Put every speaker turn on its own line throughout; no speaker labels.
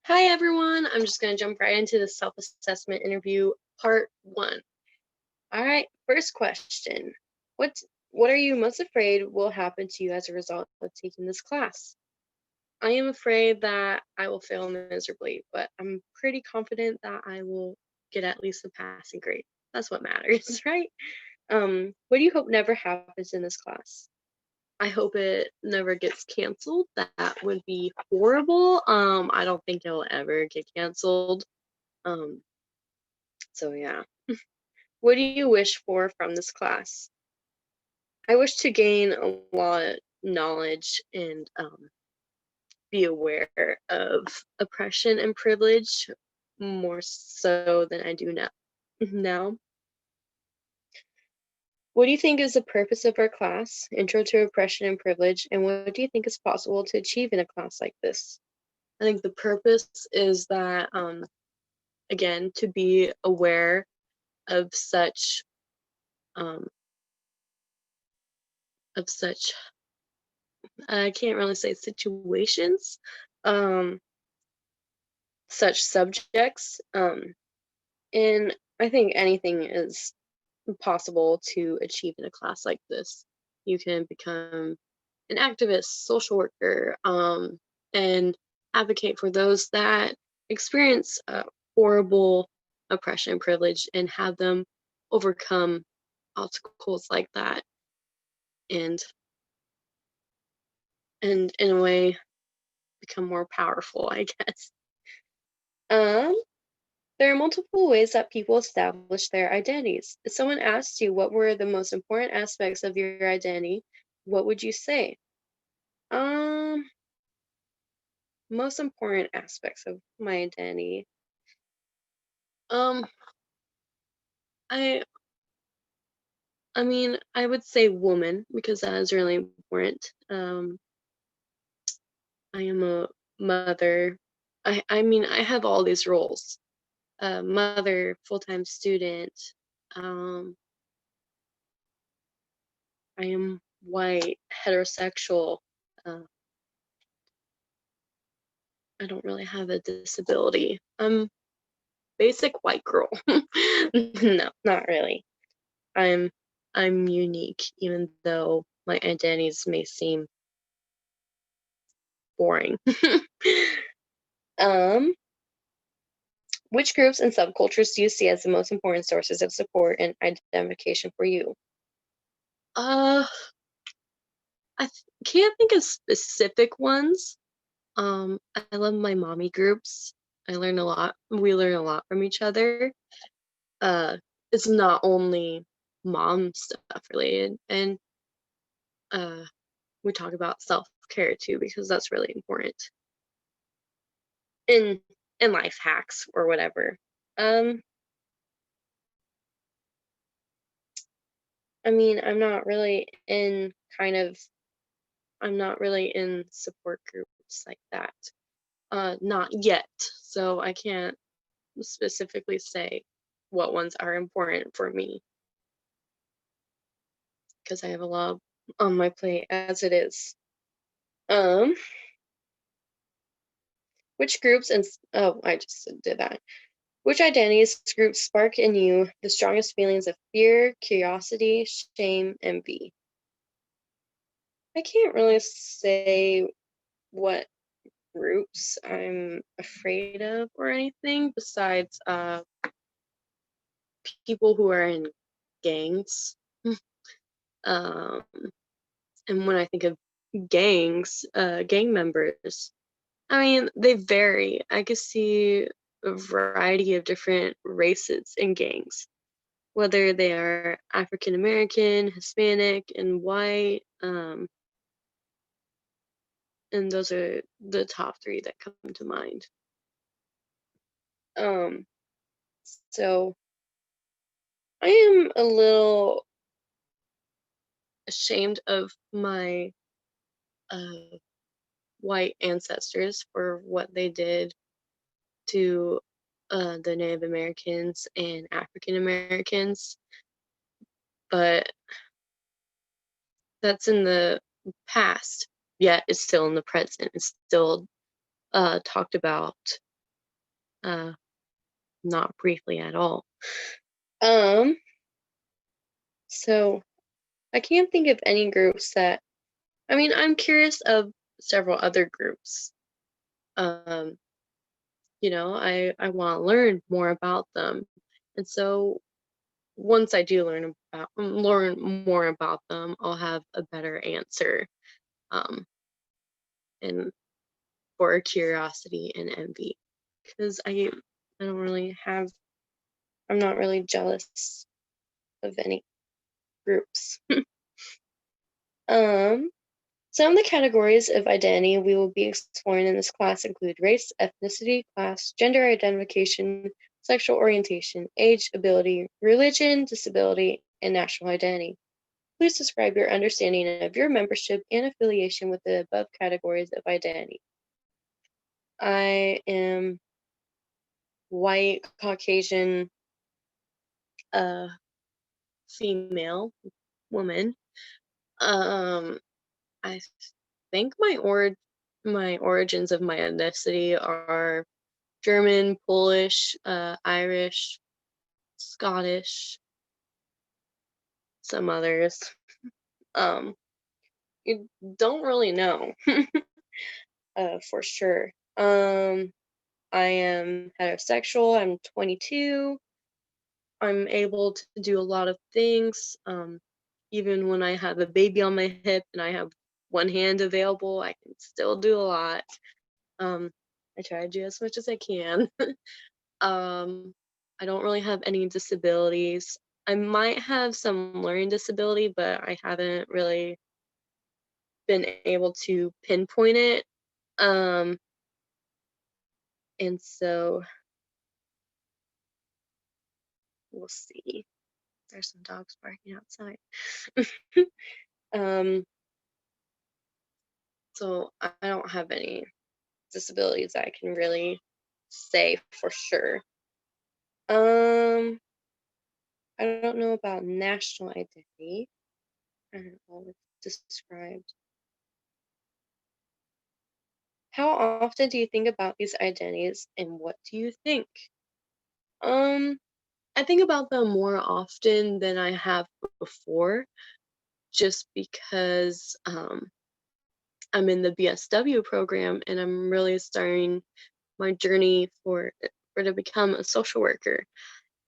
Hi everyone, I'm just going to jump right into the self-assessment interview part 1. All right, first question. What what are you most afraid will happen to you as a result of taking this class? I am afraid that I will fail miserably, but I'm pretty confident that I will get at least a passing grade. That's what matters, right? What do you hope never happens in this class? I hope it never gets canceled. That would be horrible. I don't think it'll ever get canceled. Um, so yeah. What do you wish for from this class? I wish to gain a lot of knowledge and be aware of oppression and privilege more so than I do now. Now, what do you think is the purpose of our class? Intro to Oppression and Privilege, and what do you think is possible to achieve in a class like this? I think the purpose is that, again, to be aware of um, such I can't really say situations, um, such subjects, and I think anything is possible to achieve in a class like this. You can become an activist, social worker, and advocate for those that experience horrible oppression and privilege and have them overcome obstacles like that and in a way become more powerful, I guess. Um, there are multiple ways that people establish their identities. If someone asked you what were the most important aspects of your identity, what would you say? Um, Most important aspects of my identity. Um, I I mean, I would say woman because that is really important. I am a mother. I mean, I have all these roles. Mother, full-time student. Um, I am white, heterosexual. Uh, I don't really have a disability. I'm basic white girl. No, not really. I'm I'm unique, even though my identities may seem boring. um, which groups and subcultures do you see as the most important sources of support and identification for you? Uh, can't think of specific ones. I love my mommy groups. I learn a lot. We learn a lot from each other. Uh, it's not only mom stuff related, and uh, we talk about self care too because that's really important in life hacks or whatever. Um, I mean, I'm not really in support groups like that. Not yet. So I can't specifically say what ones are important for me because I have a lot on my plate as it is. Um, which groups and oh, I just did that. Which identities groups spark in you the strongest feelings of fear, curiosity, shame, envy? I can't really say what groups I'm afraid of or anything besides people who are in gangs. um, and when I think of gangs, gang members, I mean, they vary. I could see a variety of different races in gangs, whether they are African American, Hispanic, and white. And those are the top three that come to mind. Um, so I am a little ashamed of my uh, white ancestors for what they did to the Native Americans and African Americans, but that's in the past, yet it's still in the present. It's still talked about not briefly at all. Um, so I can't think of any groups that, I mean, I'm curious of several other groups. Um, I want to learn more about them. And so once I do learn more about them, I'll have a better answer. Um, and for curiosity and envy, because I don't really have I'm not really jealous of any groups. Um, some of the categories of identity we will be exploring in this class include race, ethnicity, class, gender identification, sexual orientation, age, ability, religion, disability, and national identity. Please describe your understanding of your membership and affiliation with the above categories of identity. I am white, Caucasian, uh, female, woman. Um, I think my origins of my ethnicity are German, Polish, Irish, Scottish, some others. Um, you don't really know, for sure. I am heterosexual. I'm 22. I'm able to do a lot of things. Even when I have a baby on my hip and I have one hand available, I can still do a lot. Um, I try to do as much as I can. Um, I don't really have any disabilities. I might have some learning disability, but I haven't really been able to pinpoint it. Um, and so we'll see. There's some dogs barking outside. um, so I don't have any disabilities that I can really say for sure. Um, I don't know about national identity. I don't know what's described. How often do you think about these identities and what do you think? Um, I think about them more often than I have before, just because I'm in the BSW program and I'm really starting my journey for to become a social worker.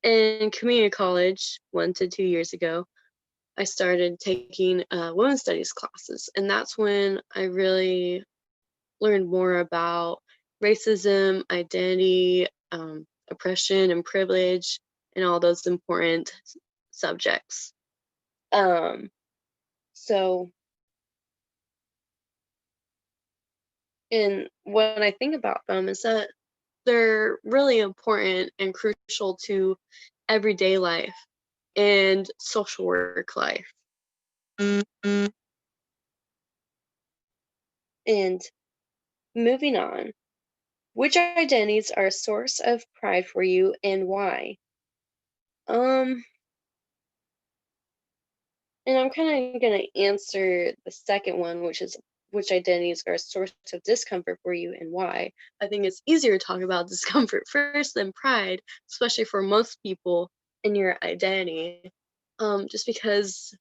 In community college, 1 to 2 years ago, I started taking women's studies classes, and that's when I really learned more about racism, identity, oppression, and privilege, and all those important subjects. Um, so, and what I think about them is that they're really important and crucial to everyday life and social work life. And moving on, which identities are a source of pride for you and why? Um, and I'm kind of going to answer the second one, which is which identities are a source of discomfort for you and why. I think it's easier to talk about discomfort first than pride, especially for most people in your identity. Just because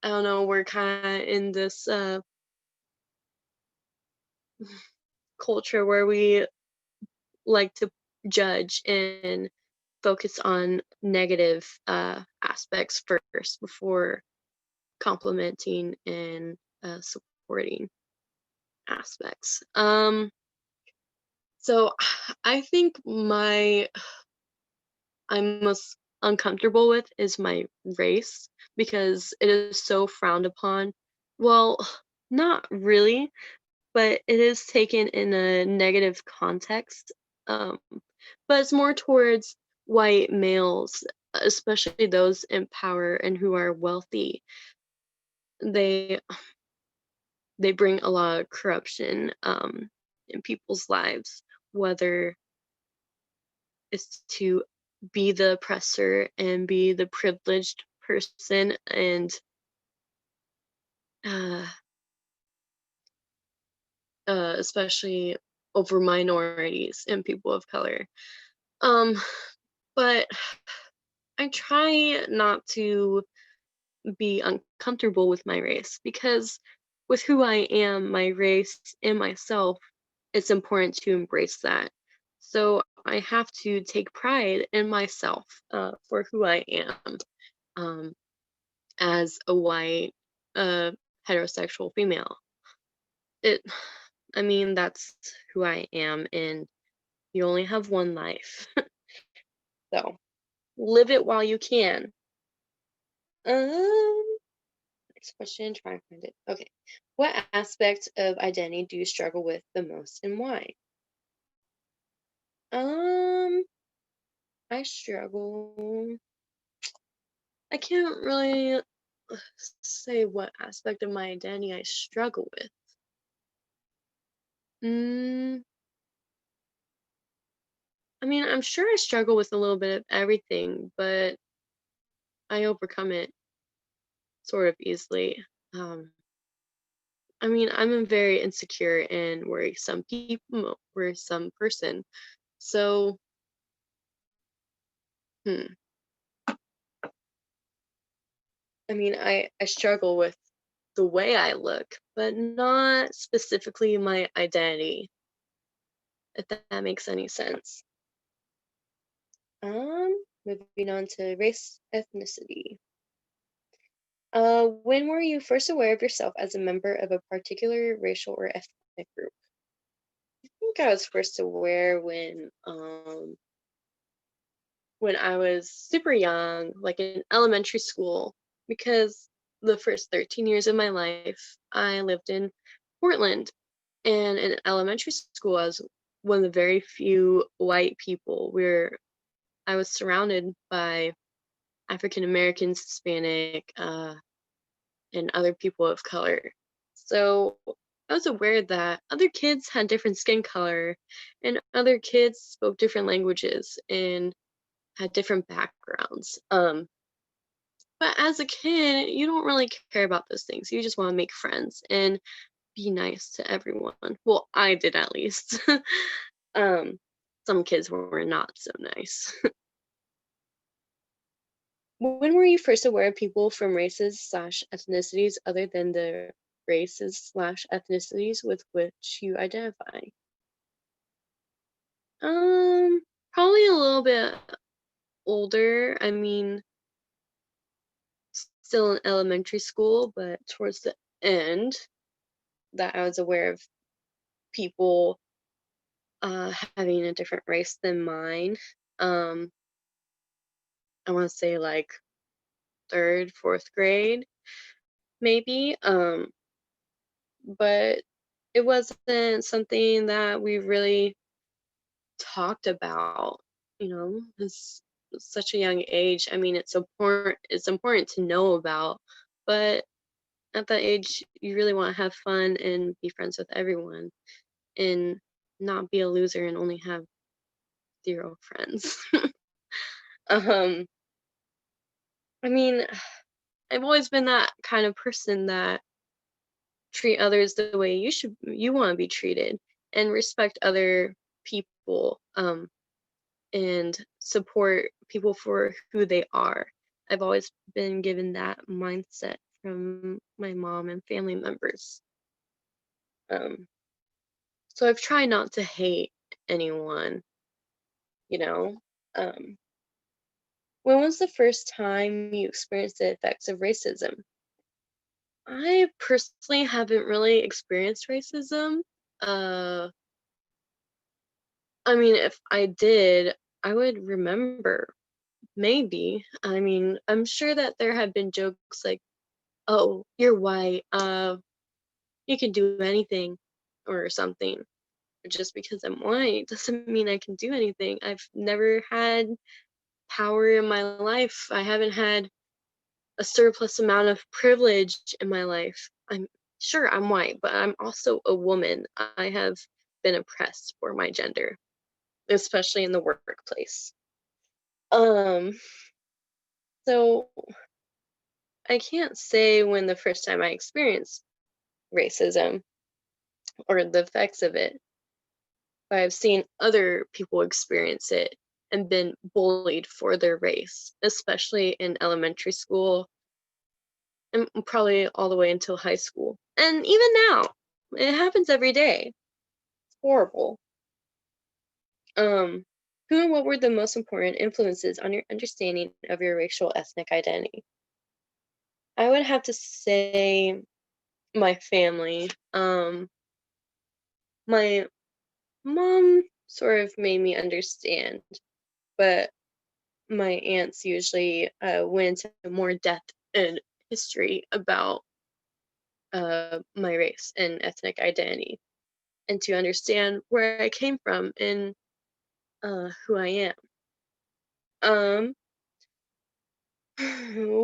I don't know, we're kind of in this culture where we like to judge and focus on negative aspects first before complimenting and supporting aspects. So I think I'm most uncomfortable with is my race because it is so frowned upon. Well, not really, but it is taken in a negative context. Um, but it's more towards white males, especially those in power and who are wealthy. They they bring a lot of corruption in people's lives, whether it's to be the oppressor and be the privileged person and uh, especially over minorities and people of color. Um, but I try not to be uncomfortable with my race because with who I am, my race, and myself, it's important to embrace that. So I have to take pride in myself for who I am um, as a white uh, heterosexual female. It, I mean, that's who I am, and you only have one life, so live it while you can. Um, Next question, try and find it. Okay. What aspect of identity do you struggle with the most and why? Um, I struggle. I can't really say what aspect of my identity I struggle with. Mm, I mean, I'm sure I struggle with a little bit of everything, but I overcome it sort of easily. Um, I mean, I'm a very insecure and worrisome person. So, hmm, I mean, I struggle with the way I look, but not specifically my identity, if that makes any sense. Moving on to race ethnicity. When were you first aware of yourself as a member of a particular racial or ethnic group? I think I was first aware when I was super young, like in elementary school, because the first 13 years of my life I lived in Portland. And in elementary school, I was one of the very few white people where I was surrounded by African Americans, Hispanic, and other people of color. So I was aware that other kids had different skin color and other kids spoke different languages and had different backgrounds. But as a kid, you don't really care about those things. You just want to make friends and be nice to everyone. Well, I did at least. um, some kids were not so nice. When were you first aware of people from races slash ethnicities other than the races slash ethnicities with which you identify? Um, Probably a little bit older. I mean, still in elementary school, but towards the end, that I was aware of people having a different race than mine. Um, I want to say like third, fourth grade, maybe. But it wasn't something that we really talked about, it's such a young age. I mean, it's important to know about, but at that age, you really want to have fun and be friends with everyone and not be a loser and only have zero friends. um, I mean, I've always been that kind of person that treat others the way you want to be treated and respect other people and support people for who they are. I've always been given that mindset from my mom and family members. Um, so I've tried not to hate anyone, you know. Um, when was the first time you experienced the effects of racism? I personally haven't really experienced racism. Uh, I mean, if I did, I would remember. Maybe. I mean, I'm sure that there have been jokes like, "Oh, you're white. You can do anything," or something. Just because I'm white doesn't mean I can do anything. I've never had power in my life. I haven't had a surplus amount of privilege in my life. I'm sure I'm white, but I'm also a woman. I have been oppressed for my gender, especially in the workplace. Um, so I can't say when the first time I experienced racism or the effects of it. but I've seen other people experience it and been bullied for their race, especially in elementary school and probably all the way until high school. And even now, it happens every day. It's horrible. Um, who and what were the most important influences on your understanding of your racial ethnic identity? I would have to say my family. My mom sort of made me understand, but my aunts usually went into more depth and history about my race and ethnic identity and to understand where I came from and who I am. Um,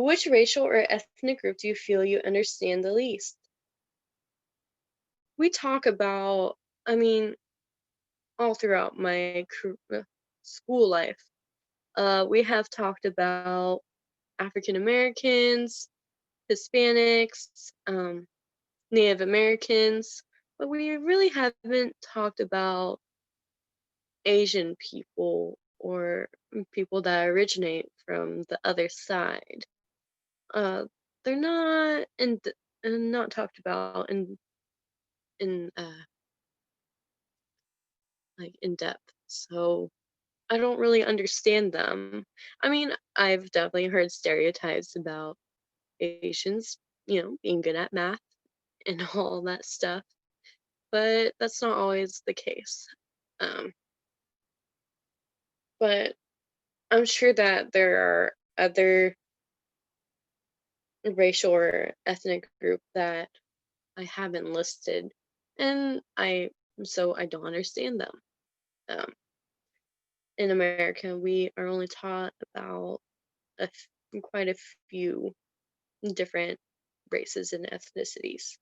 which racial or ethnic group do you feel you understand the least? We talk about, I mean, all throughout my school life, we have talked about African Americans, Hispanics, Native Americans, but we really haven't talked about Asian people or people that originate from the other side. Uh, they're not not talked about in like in depth. So I don't really understand them. I mean, I've definitely heard stereotypes about Asians, being good at math and all that stuff, but that's not always the case. Um, but I'm sure that there are other racial or ethnic group that I haven't listed, and I don't understand them. Um, in America, we are only taught about quite a few different races and ethnicities.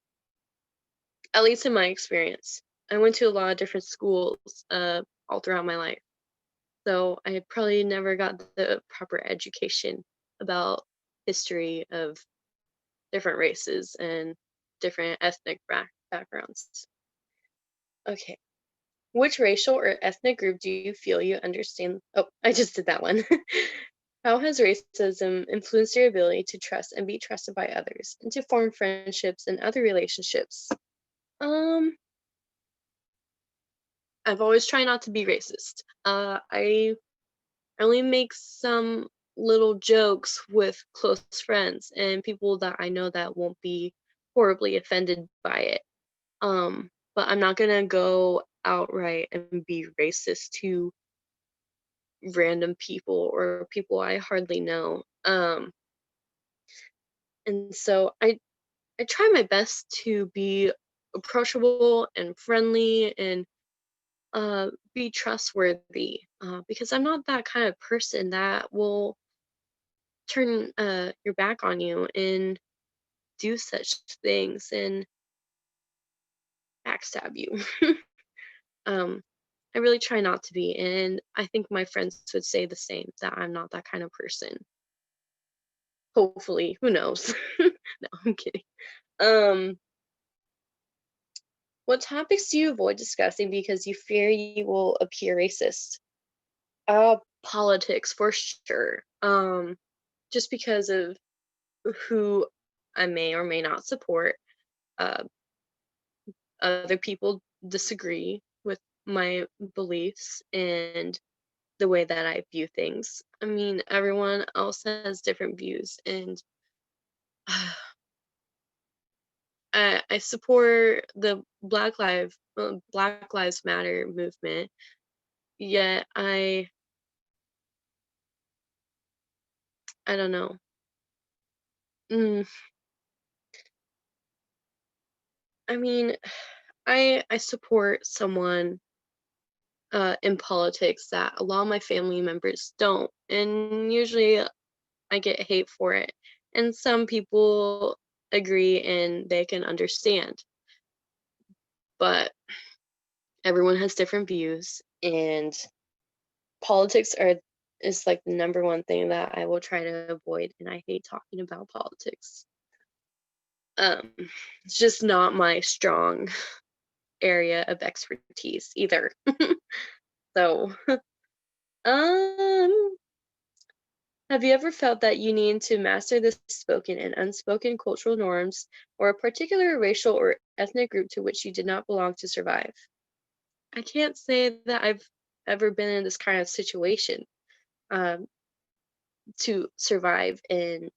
At least in my experience, I went to a lot of different schools all throughout my life, so I probably never got the proper education about history of different races and different ethnic backgrounds. Okay. Which racial or ethnic group do you feel you understand? Oh, I just did that one. How has racism influenced your ability to trust and be trusted by others and to form friendships and other relationships? Um, I've always tried not to be racist. I only make some little jokes with close friends and people that I know that won't be horribly offended by it. But I'm not gonna go outright and be racist to random people or people I hardly know. And so I try my best to be approachable and friendly and be trustworthy because I'm not that kind of person that will turn your back on you and do such things and backstab you. um, I really try not to be, and I think my friends would say the same that I'm not that kind of person. Hopefully, who knows? No, I'm kidding. Um, what topics do you avoid discussing because you fear you will appear racist? Politics for sure. Just because of who I may or may not support. Uh, other people disagree with my beliefs and the way that I view things. I mean, everyone else has different views, and I support the Black Lives Matter movement. Yet I don't know. Mm, I mean, I support someone in politics that a lot of my family members don't, and usually I get hate for it. And some people agree and they can understand, but everyone has different views, and politics are is like the number one thing that I will try to avoid, and I hate talking about politics. Um, it's just not my strong area of expertise either. So, um, have you ever felt that you need to master the spoken and unspoken cultural norms or a particular racial or ethnic group to which you did not belong to survive? I can't say that I've ever been in this kind of situation um, to survive in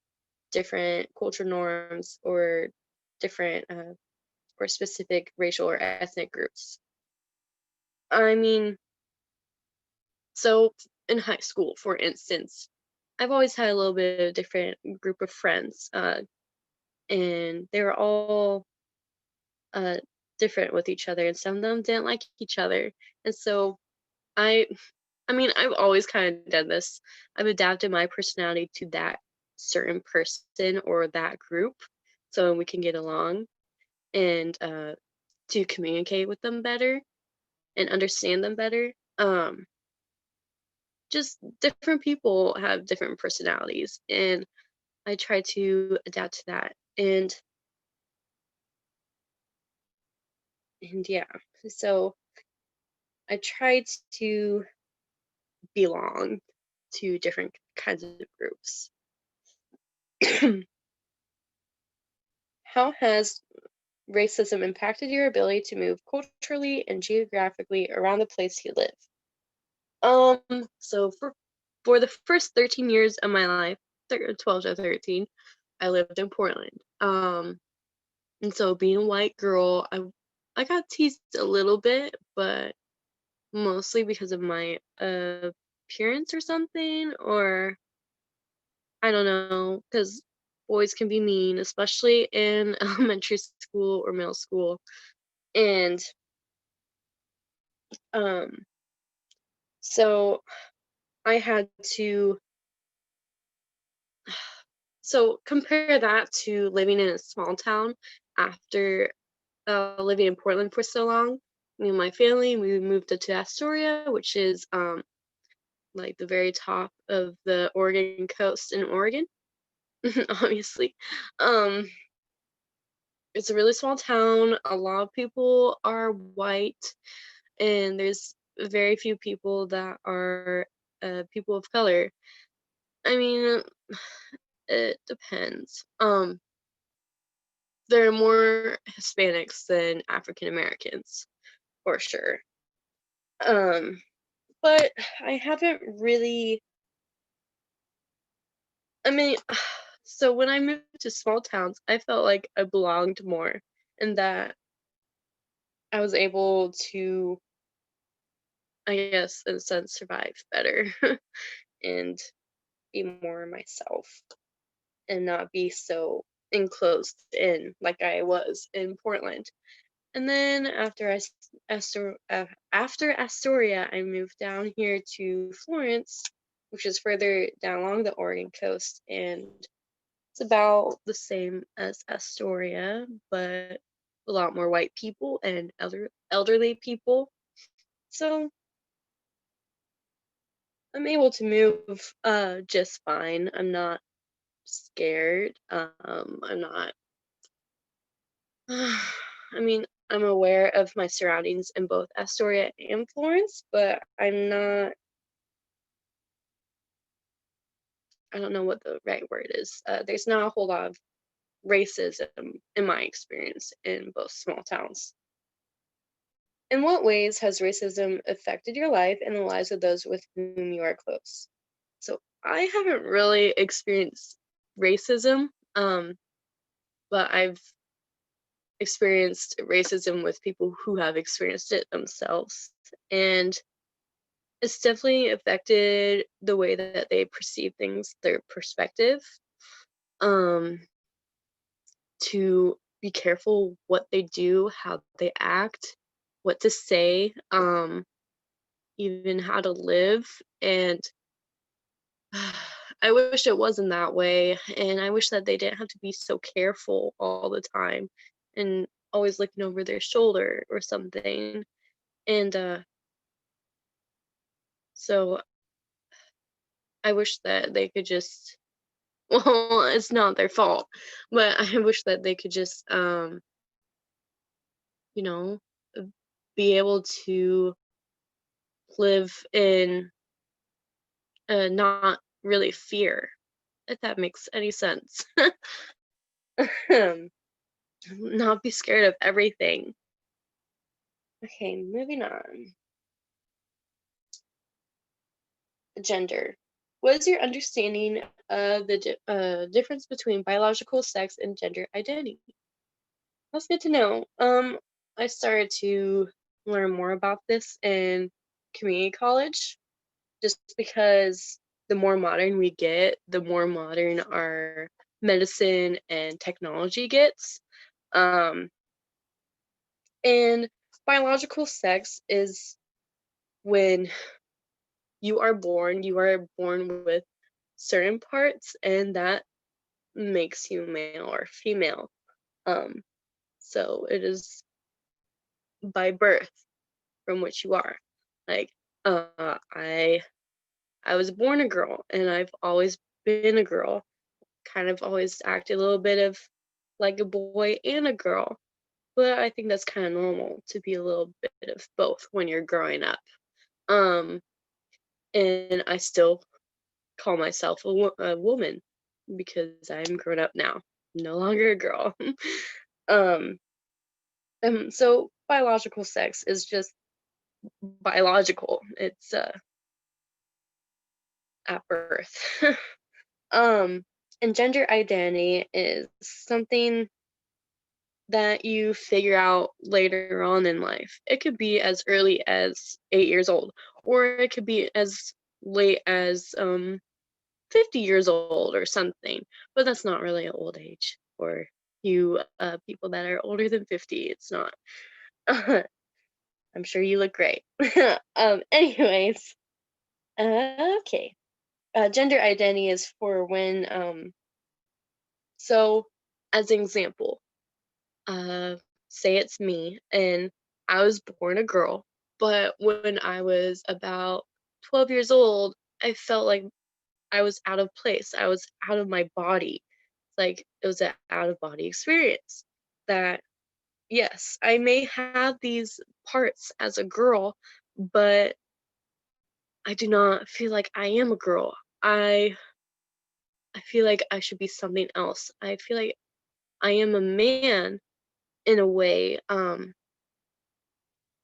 different cultural norms or different or specific racial or ethnic groups. I mean, so in high school, for instance, I've always had a little bit of different group of friends, and they were all uh, different with each other, and some of them didn't like each other. And so I, I mean, I've always kind of done this. I've adapted my personality to that certain person or that group, so we can get along and to communicate with them better and understand them better. Just different people have different personalities, and I try to adapt to that. And yeah, so I tried to belong to different kinds of groups. How has racism impacted your ability to move culturally and geographically around the place you live? So for the first 13 years of my life, 12 to 13, I lived in Portland. And so being a white girl, I got teased a little bit, but mostly because of my appearance or something, or I don't know, because boys can be mean, especially in elementary school or middle school. And um, so I had to so compare that to living in a small town after living in Portland for so long. Me and my family, we moved to Astoria, which is like the very top of the Oregon coast in Oregon, obviously. Um, it's a really small town. A lot of people are white, and there's very few people that are people of color. I mean, it depends. There are more Hispanics than African Americans, for sure. Um, but I haven't really. I mean, so when I moved to small towns, I felt like I belonged more and that I was able to, I guess, in a sense, survive better and be more myself and not be so enclosed in like I was in Portland. And then after Astoria, I moved down here to Florence, which is further down along the Oregon coast, and it's about the same as Astoria, but a lot more white people and elderly people. So I'm able to move just fine. I'm not scared. I'm not I mean, I'm aware of my surroundings in both Astoria and Florence, but I don't know what the right word is. There's not a whole lot of racism in my experience in both small towns. In what ways has racism affected your life and the lives of those with whom you are close? So I haven't really experienced racism, but I've experienced racism with people who have experienced it themselves. And it's definitely affected the way that they perceive things, their perspective, um, to be careful what they do, how they act, what to say, even how to live. And I wish it wasn't that way. And I wish that they didn't have to be so careful all the time and always looking over their shoulder or something. And so I wish that they could just, well, it's not their fault, but I wish that they could just, you know, be able to live in not really fear, if that makes any sense. Not be scared of everything. Okay, moving on. Gender. What is your understanding of the difference between biological sex and gender identity? That's good to know. I started to learn more about this in community college, just because the more modern we get, the more modern our medicine and technology gets. Um, and biological sex is when you are born with certain parts, and that makes you male or female. Um, so it is by birth from which you are. Like, I was born a girl, and I've always been a girl. Kind of always acted a little bit of like a boy and a girl, but I think that's kind of normal to be a little bit of both when you're growing up. Um, and I still call myself a woman because I'm grown up now, no longer a girl. um, so biological sex is just biological. It's at birth. um, and gender identity is something that you figure out later on in life. It could be as early as 8 years old, or it could be as late as 50 years old or something. But that's not really an old age for you people that are older than 50. It's not. I'm sure you look great. Anyways, okay. Gender identity is for when so as an example, uh, say it's me and I was born a girl, but when I was about 12 years old, I felt like I was out of place. I was out of my body. Like it was an out of body experience. That, yes, I may have these parts as a girl, but I do not feel like I am a girl. I feel like I should be something else. I feel like I am a man in a way. And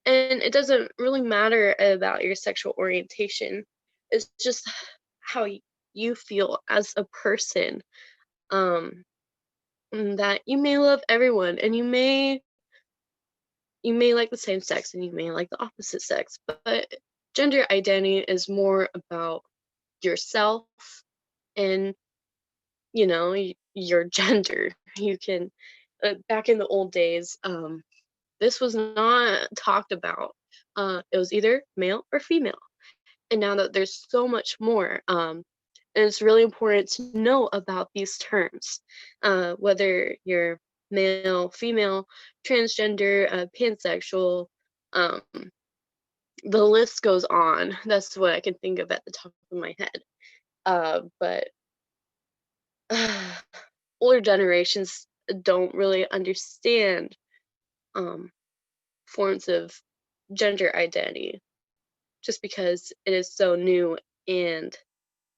it doesn't really matter about your sexual orientation. It's just how you feel as a person. Um, that you may love everyone, and you may like the same sex, and you may like the opposite sex, but gender identity is more about yourself and your gender. You can back in the old days, this was not talked about. It was either male or female. And now that there's so much more, and it's really important to know about these terms, whether you're male, female, transgender, pansexual, um, the list goes on. That's what I can think of at the top of my head. But older generations don't really understand um, forms of gender identity just because it is so new and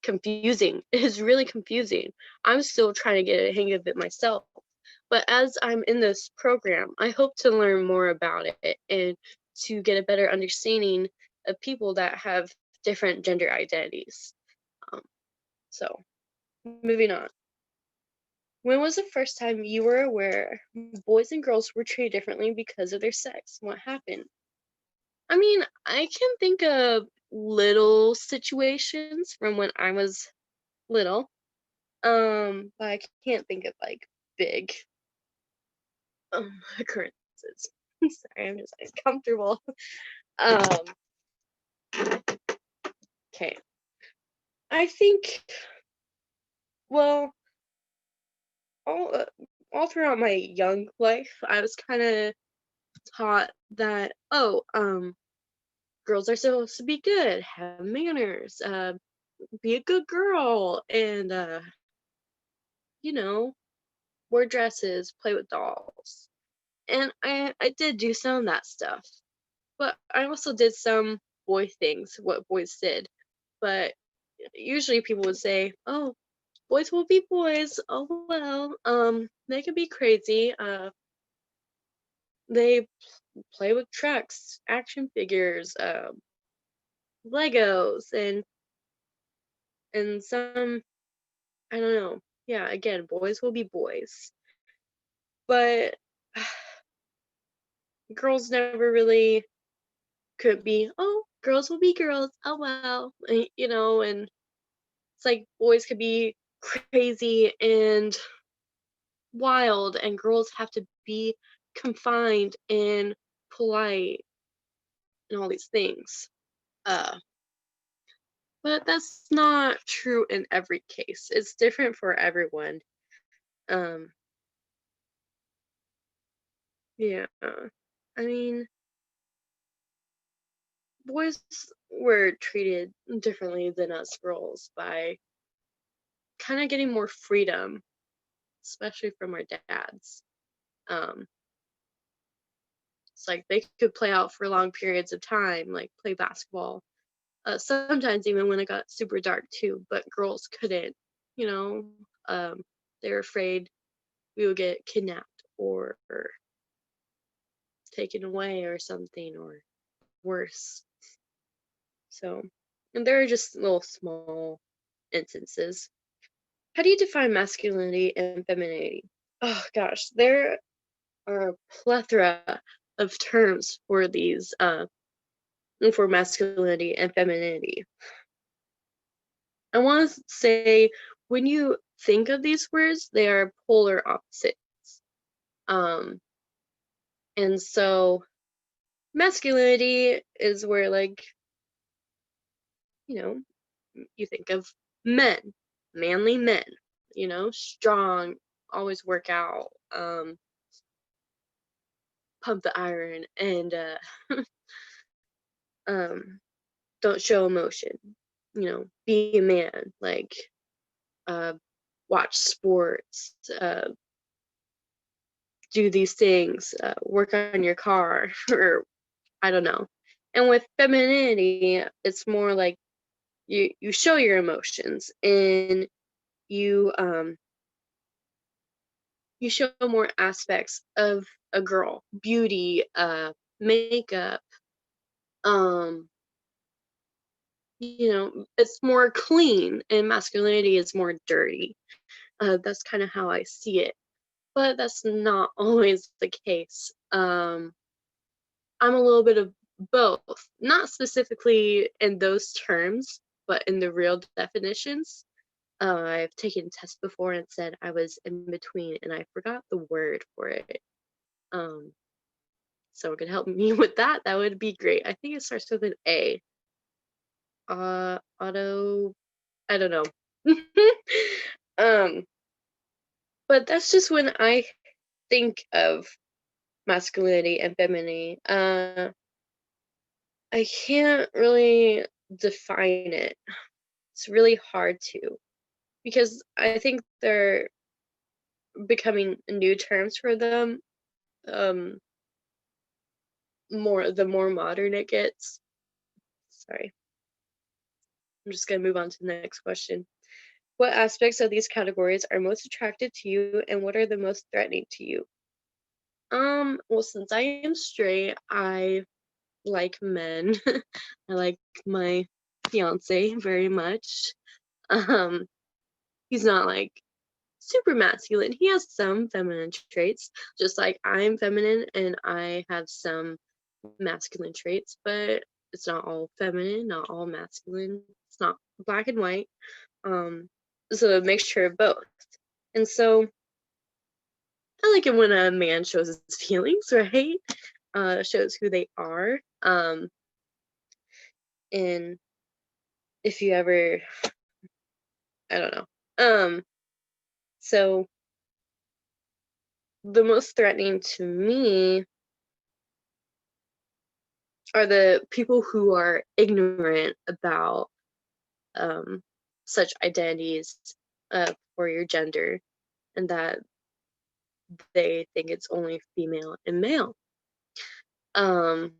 confusing. It is really confusing. I'm still trying to get a hang of it myself. But as I'm in this program, I hope to learn more about it and to get a better understanding of people that have different gender identities. Um, so, moving on. When was the first time you were aware boys and girls were treated differently because of their sex? What happened? I mean, I can think of little situations from when I was little. But I can't think of like big occurrences. Sorry, I'm just uncomfortable. Um, okay. I think, well, all uh, all throughout my young life, I was kind of taught that, oh, girls are supposed to be good, have manners, be a good girl, and you know, wear dresses, play with dolls. And I did do some of that stuff. but I also did some boy things, what boys did. But usually people would say, "Oh, boys will be boys. Oh well, they can be crazy. They play with trucks, action figures, Legos, and some, I don't know. Yeah, again, boys will be boys, but girls never really could be. Oh, girls will be girls. Oh well, and it's like boys could be crazy and wild, and girls have to be confined and polite and all these things. Uh, but that's not true in every case. It's different for everyone. Um, yeah. I mean, boys were treated differently than us girls by kind of getting more freedom, especially from our dads. Um, it's like they could play out for long periods of time, like play basketball. Sometimes even when it got super dark too, but girls couldn't, you know. Um, they're afraid we would get kidnapped or taken away or something or worse. So, and there are just little small instances. How do you define masculinity and femininity? Oh gosh, there are a plethora of terms for these, for masculinity and femininity. I want to say when you think of these words, they are polar opposites. Um, and so masculinity is where, like, you know, you think of men, manly men, strong, always work out, pump the iron, and um, don't show emotion. Be a man, like, uh, watch sports, do these things, work on your car, or I don't know. And with femininity, it's more like you show your emotions, and you you show more aspects of a girl, beauty, makeup, um it's more clean, and masculinity is more dirty. That's kind of how I see it, but that's not always the case. I'm a little bit of both, not specifically in those terms, but in the real definitions. I've taken tests before and said I was in between, and I forgot the word for it. Um, so it could help me with that. That would be great. I think it starts with an A. Auto. I don't know. um, but that's just when I think of masculinity and femininity. I can't really define it. It's really hard to, because I think they're becoming new terms for them. Um, the more modern it gets. Sorry, I'm just gonna move on to the next question. What aspects of these categories are most attractive to you, and what are the most threatening to you? Well, since I am straight, I like men. I like my fiance very much. Um, he's not like super masculine. He has some feminine traits, just like I'm feminine and I have some masculine traits, but it's not all feminine, not all masculine. It's not black and white. Um, so a mixture of both. And so I like it when a man shows his feelings, right? Shows who they are. And if you ever, I don't know. So the most threatening to me are the people who are ignorant about um, such identities for your gender, and that they think it's only female and male. Um,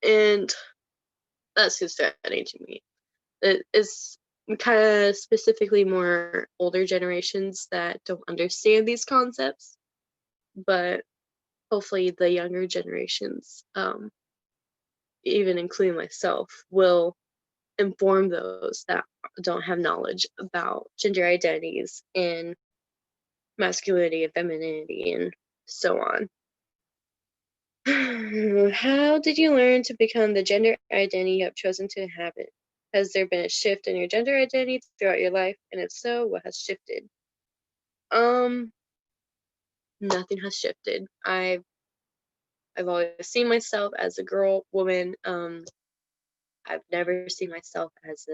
And that's concerning to me. It is kind of specifically more older generations that don't understand these concepts, but hopefully the younger generations, even including myself, will inform those that don't have knowledge about gender identities and masculinity and femininity and so on. How did you learn to become the gender identity you have chosen to inhabit? Has there been a shift in your gender identity throughout your life? And if so, what has shifted? Um, Nothing has shifted. I've always seen myself as a girl, woman. I've never seen myself as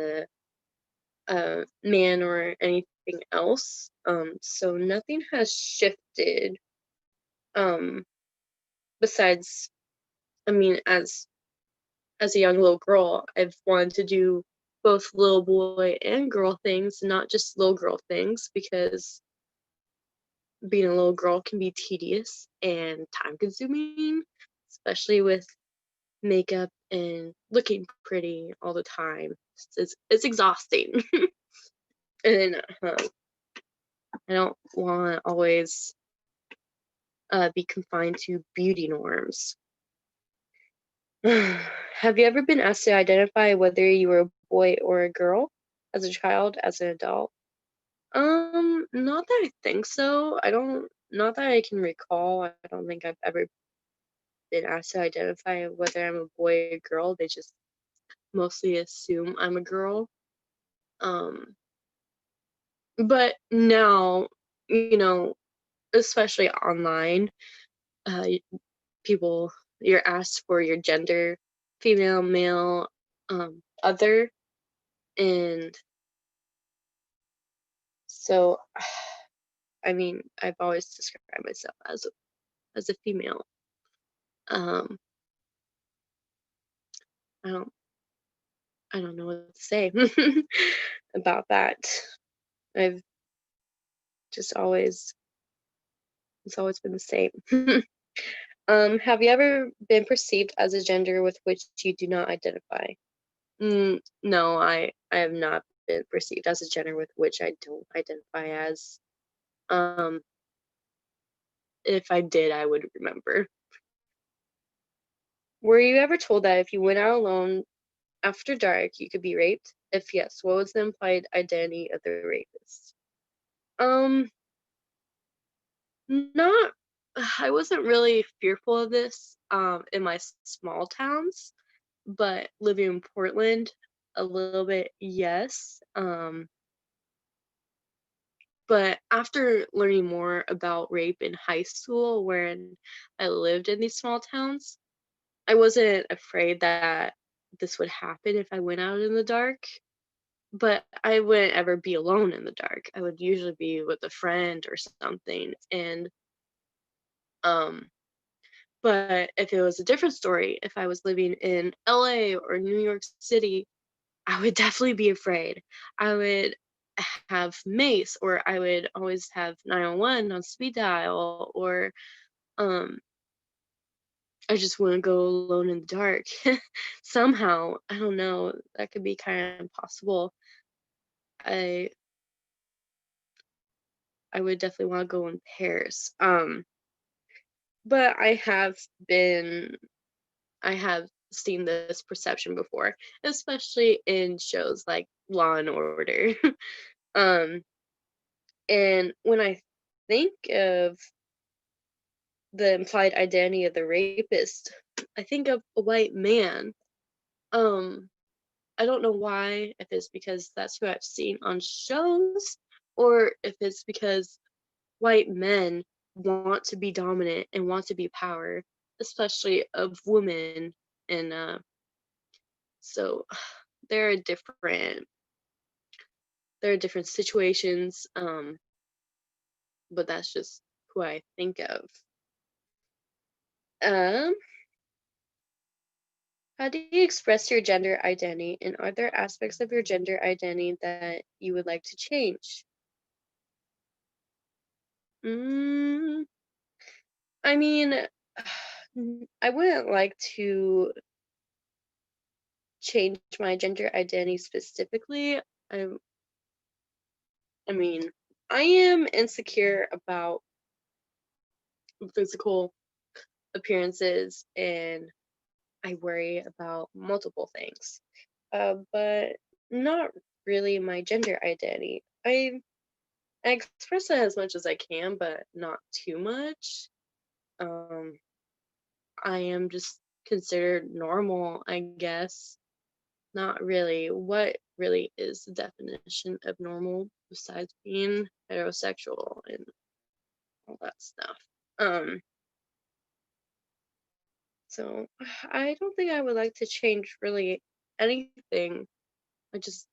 a man or anything else. So nothing has shifted. Um, Besides, I mean, as a young little girl, I've wanted to do both little boy and girl things, not just little girl things, because being a little girl can be tedious and time consuming, especially with makeup and looking pretty all the time. It's exhausting. And I don't want to always be confined to beauty norms. Have you ever been asked to identify whether you were a boy or a girl as a child, as an adult? Not that I think so. Not that I can recall. I don't think I've ever been asked to identify whether I'm a boy or a girl. They just mostly assume I'm a girl. Um, but now, you know, especially online, uh, people, you're asked for your gender, female, male, other, and so, I mean, I've always described myself as a female. Um, I don't I don't know what to say about that. I've just always it's always been the same. Have you ever been perceived as a gender with which you do not identify? No, I have not been perceived as a gender with which I don't identify as. Um, if I did, I would remember. Were you ever told that if you went out alone after dark, you could be raped? If yes, what was the implied identity of the rapist? Um, Not I wasn't really fearful of this, in my small towns, but living in Portland, a little bit, yes. But after learning more about rape in high school, when I lived in these small towns, I wasn't afraid that this would happen if I went out in the dark. But I wouldn't ever be alone in the dark. I would usually be with a friend or something. And um but if it was a different story, if I was living in LA or New York City, I would definitely be afraid. I would have mace, or I would always have 911 on speed dial, or um I just wouldn't go alone in the dark. Somehow, I don't know, that could be kind of impossible. I I would definitely want to go in pairs. But I have seen this perception before, especially in shows like Law and Order. um, and when I think of the implied identity of the rapist, I think of a white man. Um, I don't know why, if it's because that's who I've seen on shows, or if it's because white men want to be dominant and want to be power, especially of women. And so there are different situations, but that's just who I think of. Um, how do you express your gender identity, and are there aspects of your gender identity that you would like to change? Mm, I mean, I wouldn't like to. change my gender identity specifically, I I mean, I am insecure about physical appearances and I worry about multiple things. But not really my gender identity. I express it as much as I can, but not too much. Um, I am just considered normal, I guess. Not really. What really is the definition of normal besides being heterosexual and all that stuff? Um, so I don't think I would like to change really anything. I just,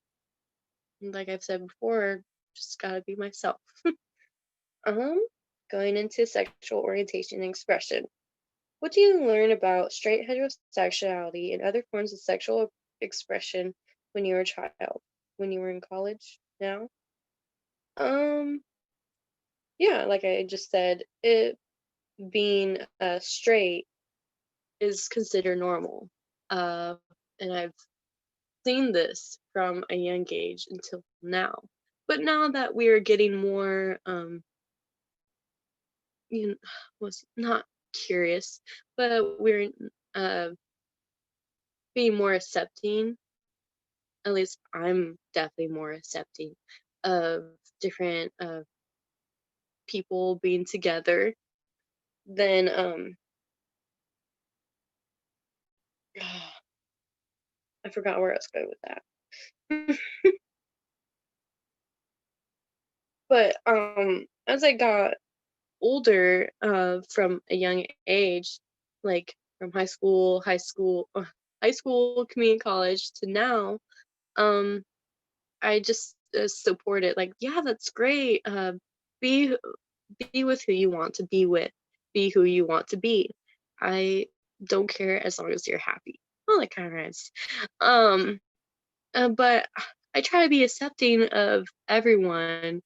like I've said before, just gotta be myself. Um, Going into sexual orientation and expression. What do you learn about straight heterosexuality and other forms of sexual expression when you were a child? When you were in college now? Um, yeah, like I just said, it being straight is considered normal. Uh, and I've seen this from a young age until now. But now that we are getting more, you know, was not curious, but we're uh, being more accepting. At least I'm definitely more accepting of different people being together than I forgot where I was going with that. But as I got older, from a young age, like from high school, community college to now, um, I just support it. Like, yeah, that's great. Be be with who you want to be with. Be who you want to be. I don't care as long as you're happy. All that kind of nice. Um, but I try to be accepting of everyone,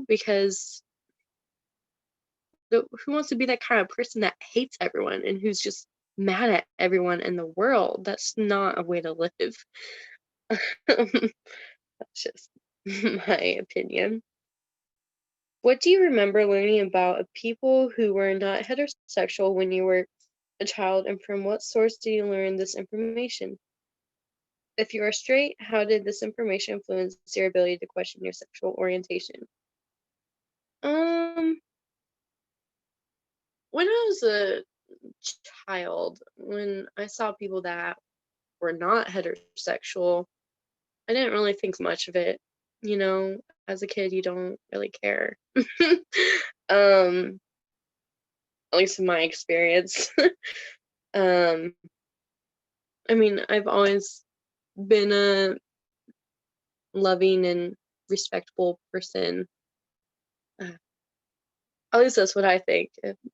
because who wants to be that kind of person that hates everyone and who's just mad at everyone in the world? That's not a way to live. That's just my opinion. What do you remember learning about people who were not heterosexual when you were a child, and from what source did you learn this information? If you are straight, how did this information influence your ability to question your sexual orientation? Um, when I was a child, when I saw people that were not heterosexual, I didn't really think much of it. You know, as a kid, you don't really care. um, at least in my experience. um, I mean, I've always been a loving and respectful person. Uh, at least that's what I think.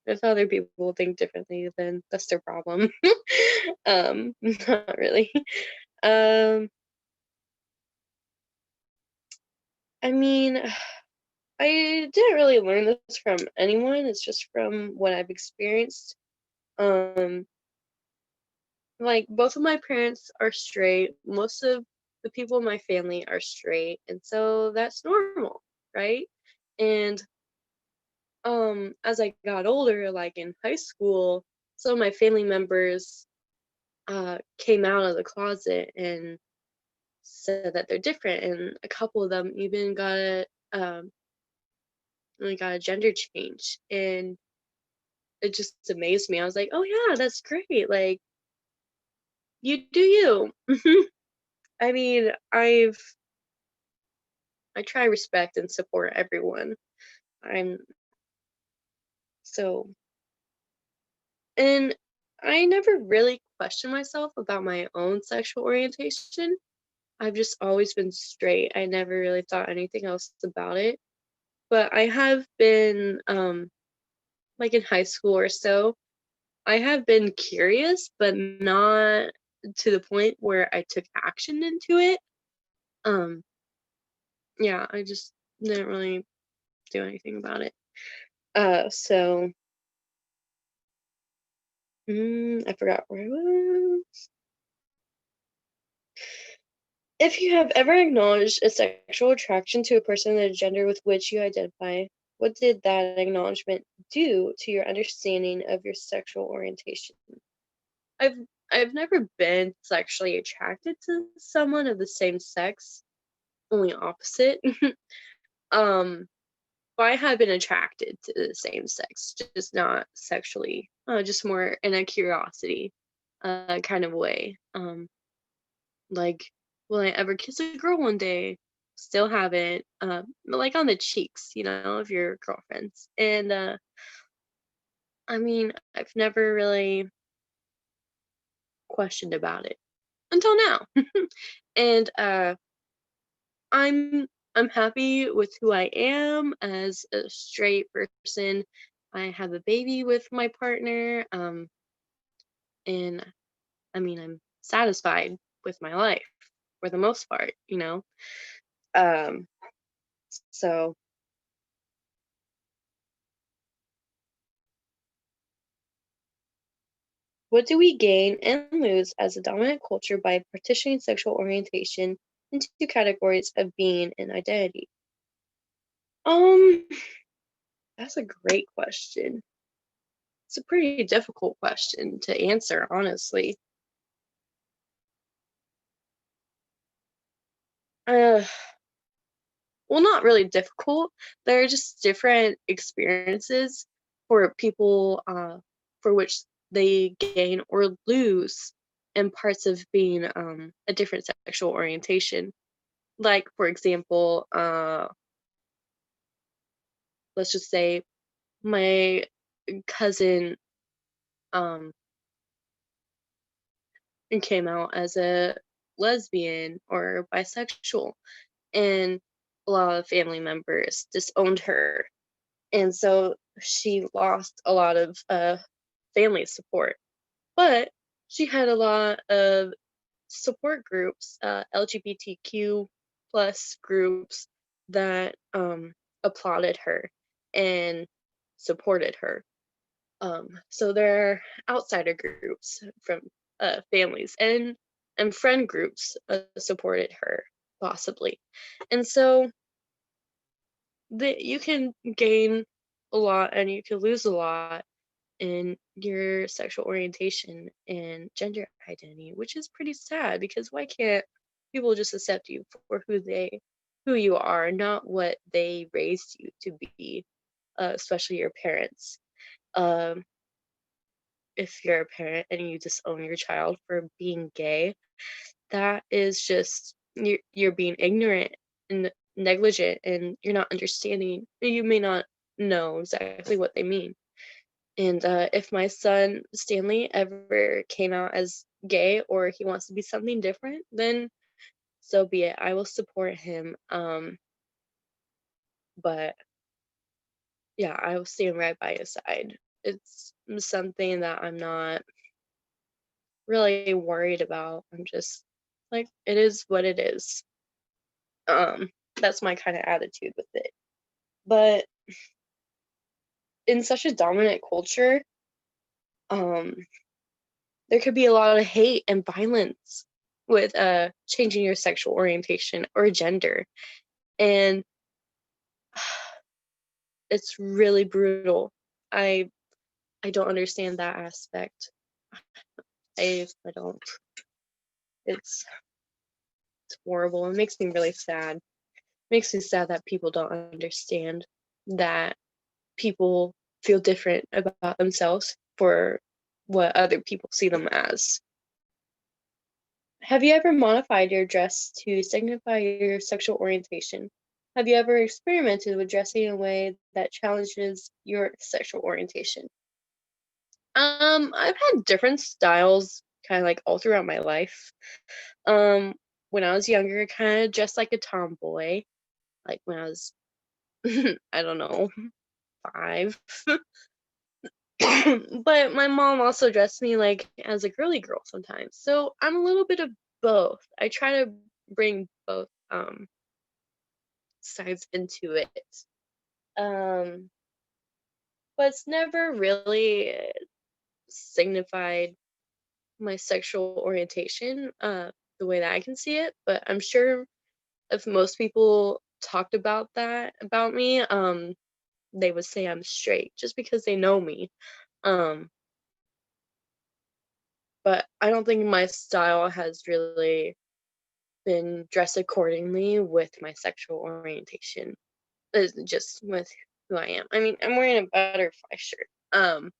If other people think differently, then that's their problem. Not really. Um, I mean, I didn't really learn this from anyone. It's just from what I've experienced. Um, like both of my parents are straight. Most of the people in my family are straight, and so that's normal, right? And as I got older, like in high school, some of my family members came out of the closet and said that they're different, and a couple of them even um got a gender change, and it just amazed me. I was like, oh yeah, that's great. Like, you do you. I mean, I try to respect and support everyone. I'm so and I never really questioned myself about my own sexual orientation. I've just always been straight. I never really thought anything else about it. But I have been, like in high school or so, I have been curious, but not to the point where I took action into it. Um, yeah, I just didn't really do anything about it. So I forgot where I was. If you have ever acknowledged a sexual attraction to a person of the gender with which you identify, what did that acknowledgement do to your understanding of your sexual orientation? I've I've never been sexually attracted to someone of the same sex, only opposite. um, but I have been attracted to the same sex, just not sexually, just more in a curiosity kind of way. Like, will I ever kiss a girl one day? Still haven't. Like on the cheeks, of your girlfriends. And I mean, I've never really questioned about it until now. And I'm happy with who I am as a straight person. I have a baby with my partner. And I mean, I'm satisfied with my life for the most part. Um, so what do we gain and lose as a dominant culture by partitioning sexual orientation into categories of being and identity? Um, that's a great question. It's a pretty difficult question to answer, honestly. Uh, well, not really difficult. There are just different experiences for people for which they gain or lose in parts of being a different sexual orientation. Like, for example, let's just say my cousin um came out as a lesbian or bisexual, and a lot of family members disowned her, and so she lost a lot of family support. But she had a lot of support groups, LGBTQ plus groups that applauded her and supported her. So there are outsider groups from families and friend groups supported her possibly, and so you can gain a lot and you can lose a lot in your sexual orientation and gender identity, which is pretty sad because why can't people just accept you for who you are, not what they raised you to be, especially your parents. Um, if you're a parent and you disown your child for being gay, that is just you're being ignorant and negligent, and you're not understanding. You may not know exactly what they mean. And if my son Stanley ever came out as gay or he wants to be something different, then so be it. I will support him. But yeah, I will stand right by his side. It's something that I'm not really worried about. I'm just like, it is what it is. That's my kind of attitude with it. But in such a dominant culture, um, there could be a lot of hate and violence with changing your sexual orientation or gender. And it's really brutal. I don't understand that aspect. I don't. It's horrible. It makes me really sad. Makes me sad that people don't understand that people feel different about themselves for what other people see them as. Have you ever modified your dress to signify your sexual orientation? Have you ever experimented with dressing in a way that challenges your sexual orientation? I've had different styles kind of like all throughout my life. Um, when I was younger, I kind of dressed like a tomboy, like when I was, I don't know, 5. But my mom also dressed me like as a girly girl sometimes. So I'm a little bit of both. I try to bring both sides into it. Um, but it's never really signified my sexual orientation. the way that I can see it, but I'm sure if most people talked about that about me, they would say I'm straight just because they know me. Um, but I don't think my style has really been dressed accordingly with my sexual orientation. Is just with who I am. I mean, I'm wearing a butterfly shirt, and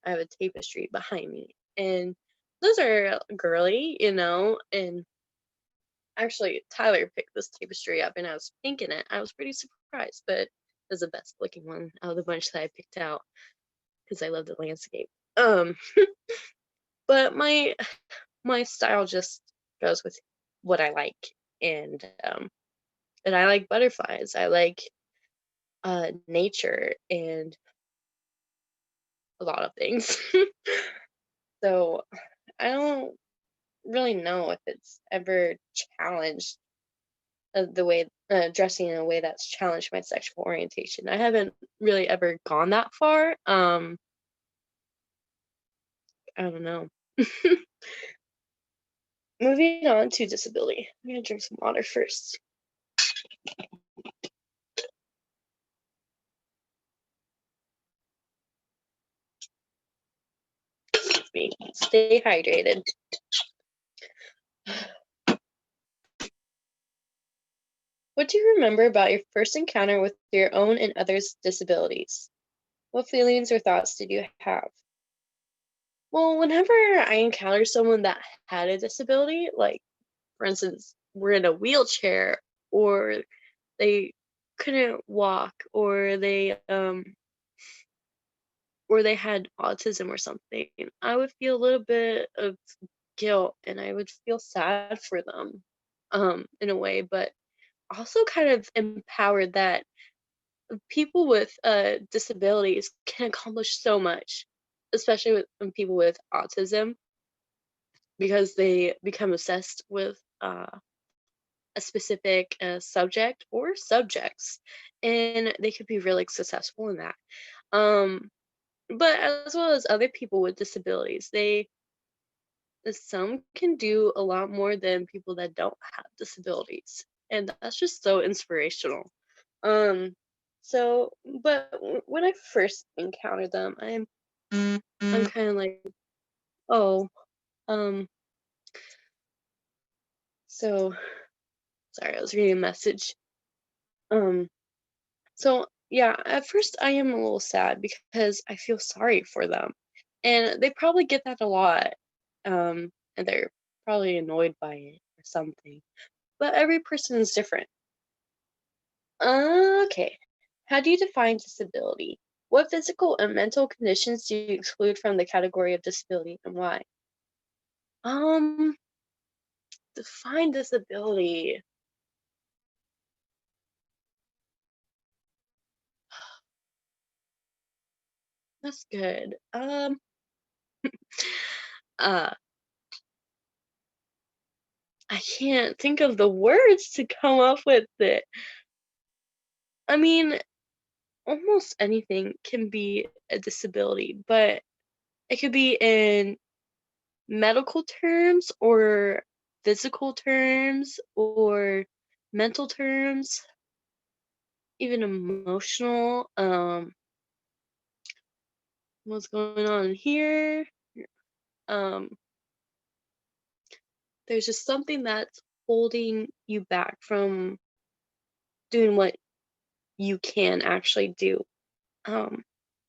I have a tapestry behind me, and those are girly. And actually, Tyler picked this tapestry up, and I was thinking it. I was pretty surprised, but it was the best looking one out of the bunch that I picked out because I love the landscape. Um, but my style just goes with what I like, and and I like butterflies. I like nature and a lot of things. So I don't really know if it's ever challenged the way dressing in a way that's challenged my sexual orientation. I haven't really ever gone that far. I don't know. Moving on to disability. I'm gonna drink some water first. Excuse me. Stay hydrated. What do you remember about your first encounter with your own and others' disabilities? What feelings or thoughts did you have? Well, whenever I encountered someone that had a disability, like for instance, were in a wheelchair or they couldn't walk or they had autism or something, I would feel a little bit of guilt and I would feel sad for them in a way, but also kind of empowered that people with disabilities can accomplish so much, especially with people with autism, because they become obsessed with a specific subject or subjects, and they could be really successful in that. Um, but as well as other people with disabilities, some can do a lot more than people that don't have disabilities, and that's just so inspirational. Um, when I first encountered them, I'm kind of like, oh, um, so sorry, I was reading a message. Um, So, yeah, at first I am a little sad because I feel sorry for them. And they probably get that a lot. And they're probably annoyed by it or something. But every person is different. Okay. How do you define disability? What physical and mental conditions do you exclude from the category of disability and why? Um, define disability. That's good. Uh, I can't think of the words to come up with it. I mean, almost anything can be a disability, but it could be in medical terms or physical terms or mental terms, even emotional. What's going on here? Um, there's just something that's holding you back from doing what you can actually do. Um,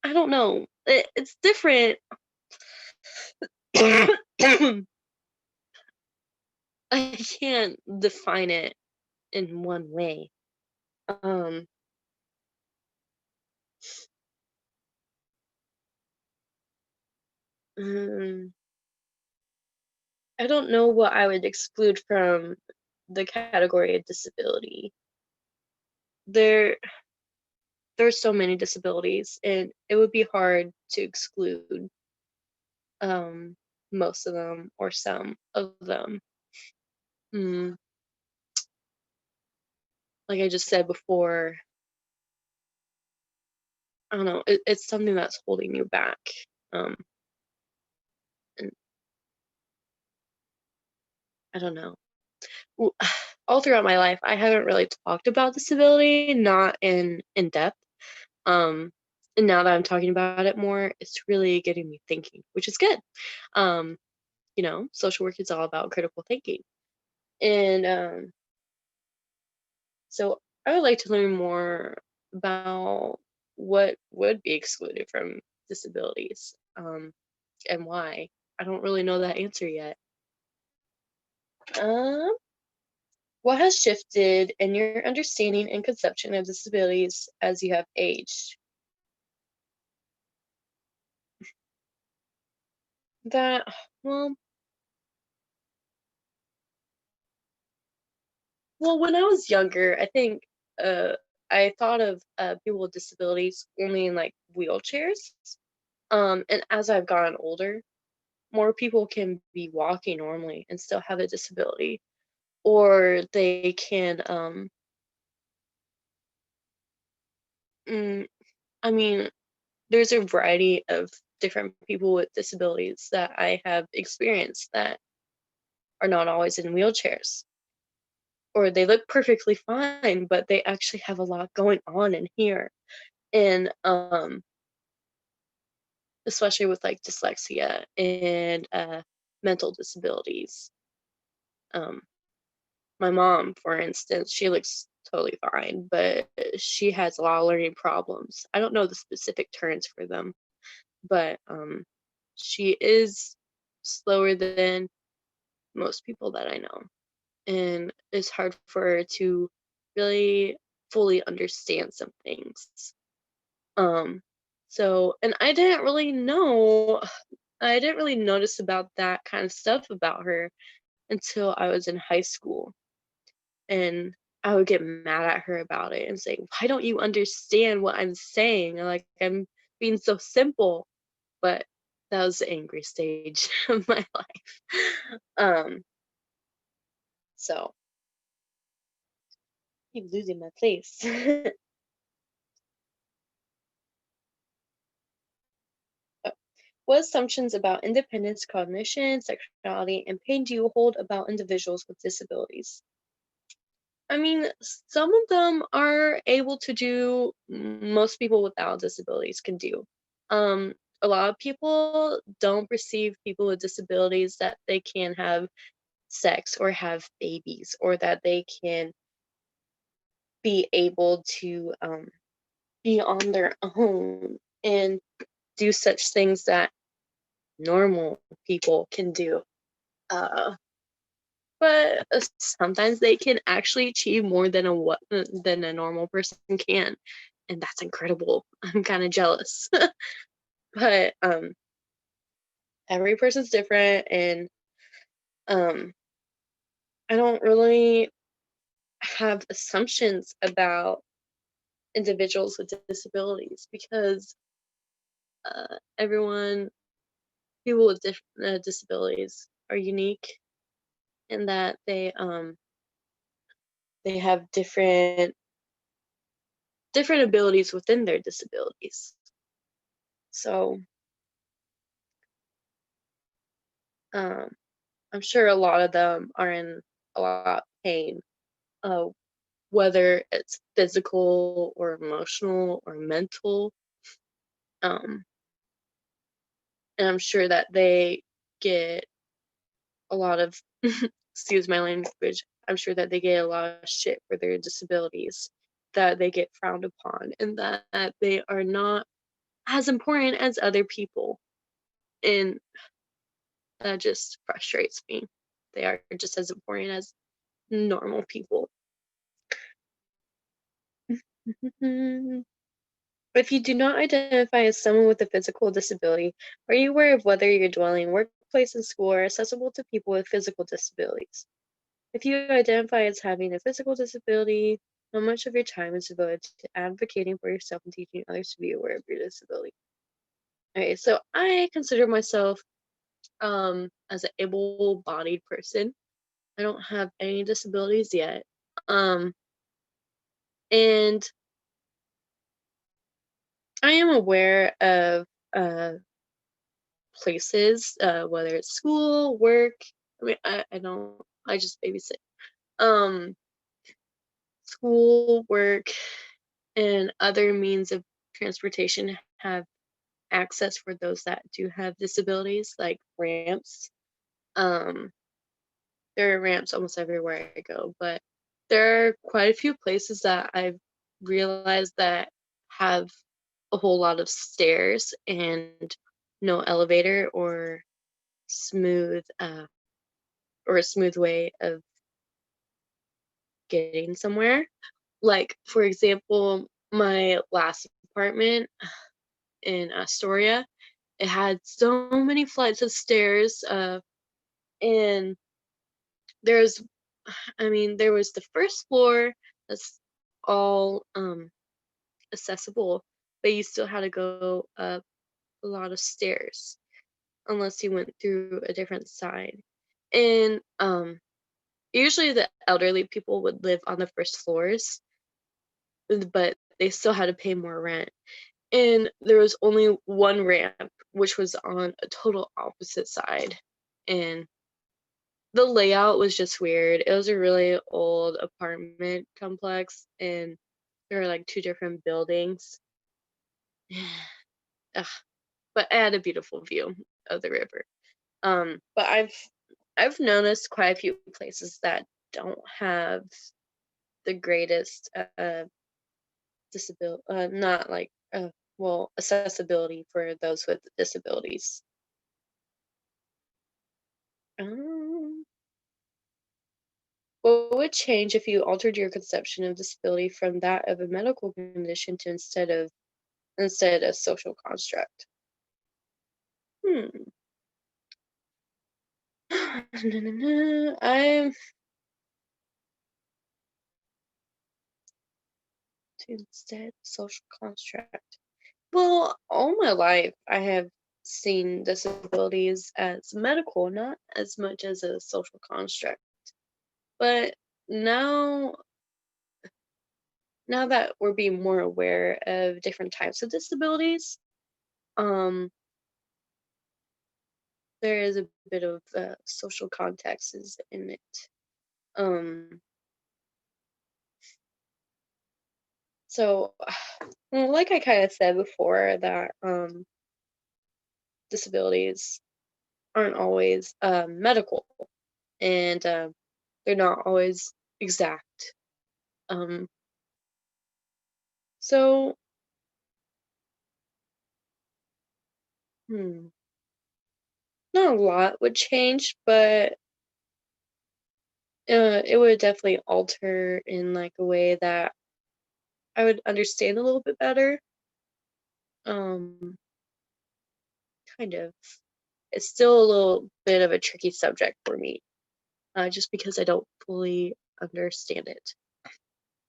I don't know. It's different. I can't define it in one way. Um, mm, I don't know what I would exclude from the category of disability. There, there's so many disabilities, and it would be hard to exclude um, most of them or some of them. Mm, like I just said before, I don't know. It's something that's holding you back. Um, and I don't know. w- all throughout my life, I haven't really talked about disability, not in depth. Um, and now that I'm talking about it more, it's really getting me thinking, which is good. Um, social work is all about critical thinking, and so I would like to learn more about what would be excluded from disabilities, and why. I don't really know that answer yet. Um, What has shifted in your understanding and conception of disabilities as you have aged? That, well, when I was younger, I think uh, I thought of people with disabilities only in like wheelchairs. And as I've gotten older, more people can be walking normally and still have a disability, or they can. Mm, I mean, there's a variety of different people with disabilities that I have experienced that are not always in wheelchairs, or they look perfectly fine, but they actually have a lot going on in here. And especially with like dyslexia and mental disabilities. Um, my mom, for instance, she looks totally fine, but she has a lot of learning problems. I don't know the specific terms for them, but she is slower than most people that I know, and it's hard for her to really fully understand some things. Um, and I didn't really notice about that kind of stuff about her until I was in high school, and I would get mad at her about it and say, "Why don't you understand what I'm saying? Like I'm being so simple." But that was the angry stage of my life. Um, so keep losing my place. What assumptions about independence, cognition, sexuality, and pain do you hold about individuals with disabilities? I mean, some of them are able to do most people without disabilities can do. A lot of people don't perceive people with disabilities that they can have sex or have babies, or that they can be able to be on their own and do such things that normal people can do. Uh, but sometimes they can actually achieve more than than a normal person can, and that's incredible. I'm kind of jealous. But every person's different, and um I don't really have assumptions about individuals with disabilities, because everyone people with disabilities are unique in that they have different abilities within their disabilities. So um, I'm sure a lot of them are in a lot of pain, uh, whether it's physical or emotional or mental. Um, and I'm sure that they get a lot of, excuse my language, I'm sure that they get a lot of shit for their disabilities, that they get frowned upon, and that they are not as important as other people. And that just frustrates me. They are just as important as normal people. If you do not identify as someone with a physical disability, are you aware of whether your dwelling, workplace, and school are accessible to people with physical disabilities? If you identify as having a physical disability, how much of your time is devoted to advocating for yourself and teaching others to be aware of your disability? Okay, so I consider myself as an able-bodied person. I don't have any disabilities yet. Um, and I am aware of uh places, whether it's school, work. I mean, I don't. I just babysit. Um, School, work, and other means of transportation have access for those that do have disabilities, like ramps. Um, there are ramps almost everywhere I go, but there are quite a few places that I've realized that have a whole lot of stairs and no elevator smooth uh or a smooth way of getting somewhere. Like for example, my last apartment in Astoria, it had so many flights of stairs, and there's I mean, there was the first floor that's all accessible, but you still had to go up a lot of stairs unless you went through a different side. And usually the elderly people would live on the first floors, but they still had to pay more rent. And there was only one ramp, which was on a total opposite side. And the layout was just weird. It was a really old apartment complex, and there were like two different buildings. Ugh, but it had a beautiful view of the river. But I've noticed quite a few places that don't have the greatest disability, not like well, accessibility for those with disabilities. Um, what would change if you altered your conception of disability from that of a medical condition to instead a social construct? Hmm. I'm to instead social construct. Well, all my life I have seen disabilities as medical, not as much as a social construct. But now, now that we're being more aware of different types of disabilities, um, there is a bit of social context is in it. Um, so, well, like I kind of said before, that disabilities aren't always medical, and they're not always exact. Um, so, hmm, not a lot would change, but it would definitely alter in like a way that I would understand a little bit better. Um, kind of. It's still a little bit of a tricky subject for me, just because I don't fully understand it.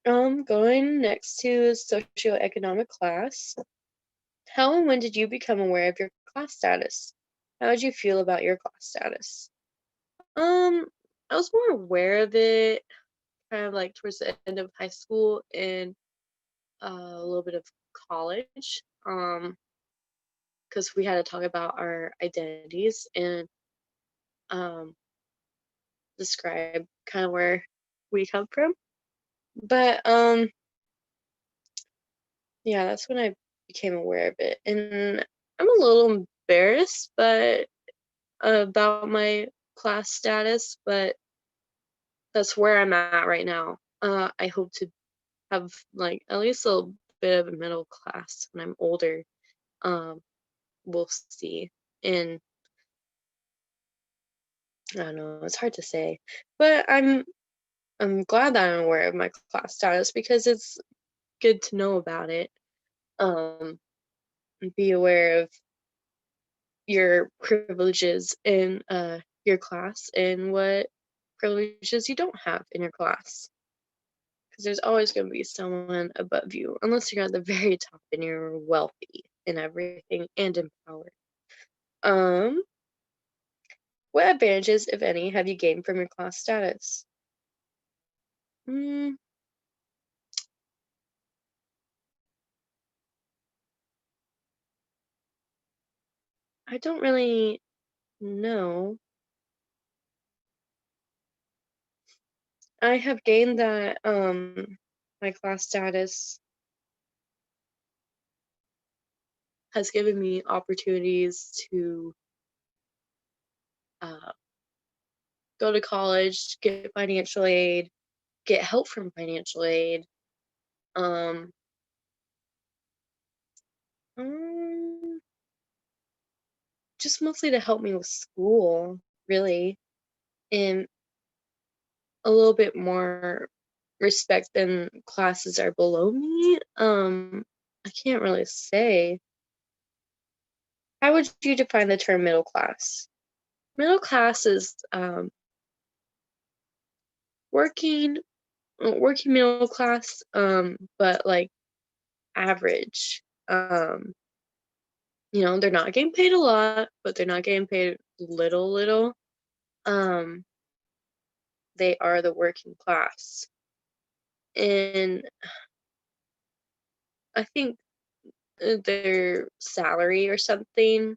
Going next to socioeconomic class. How and when did you become aware of your class status? How did you feel about your class status? Um, I was more aware of it kind of like towards the end of high school and a little bit of college. Because we had to talk about our identities and um describe kind of where we come from. But yeah, that's when I became aware of it. And I'm a little embarrassed but about my class status, but that's where I'm at right now. I hope to have like at least a bit of a middle class when I'm older. Um, we'll see. And I don't know, it's hard to say. But I'm glad that I'm aware of my class status because it's good to know about it. Um, and be aware of your privileges in your class and what privileges you don't have in your class. Because there's always going to be someone above you, unless you're at the very top and you're wealthy and everything and empowered. Um, what advantages, if any, have you gained from your class status? Mm, I don't really know. I have gained that my class status has given me opportunities to uh, go to college, get financial aid, get help from financial aid. Um, um, just mostly to help me with school, really, and a little bit more respect than classes are below me. I can't really say. How would you define the term middle class? Middle class is working, working middle class, but like average. They're not getting paid a lot, but they're not getting paid little. Um, they are the working class. And I think their salary or something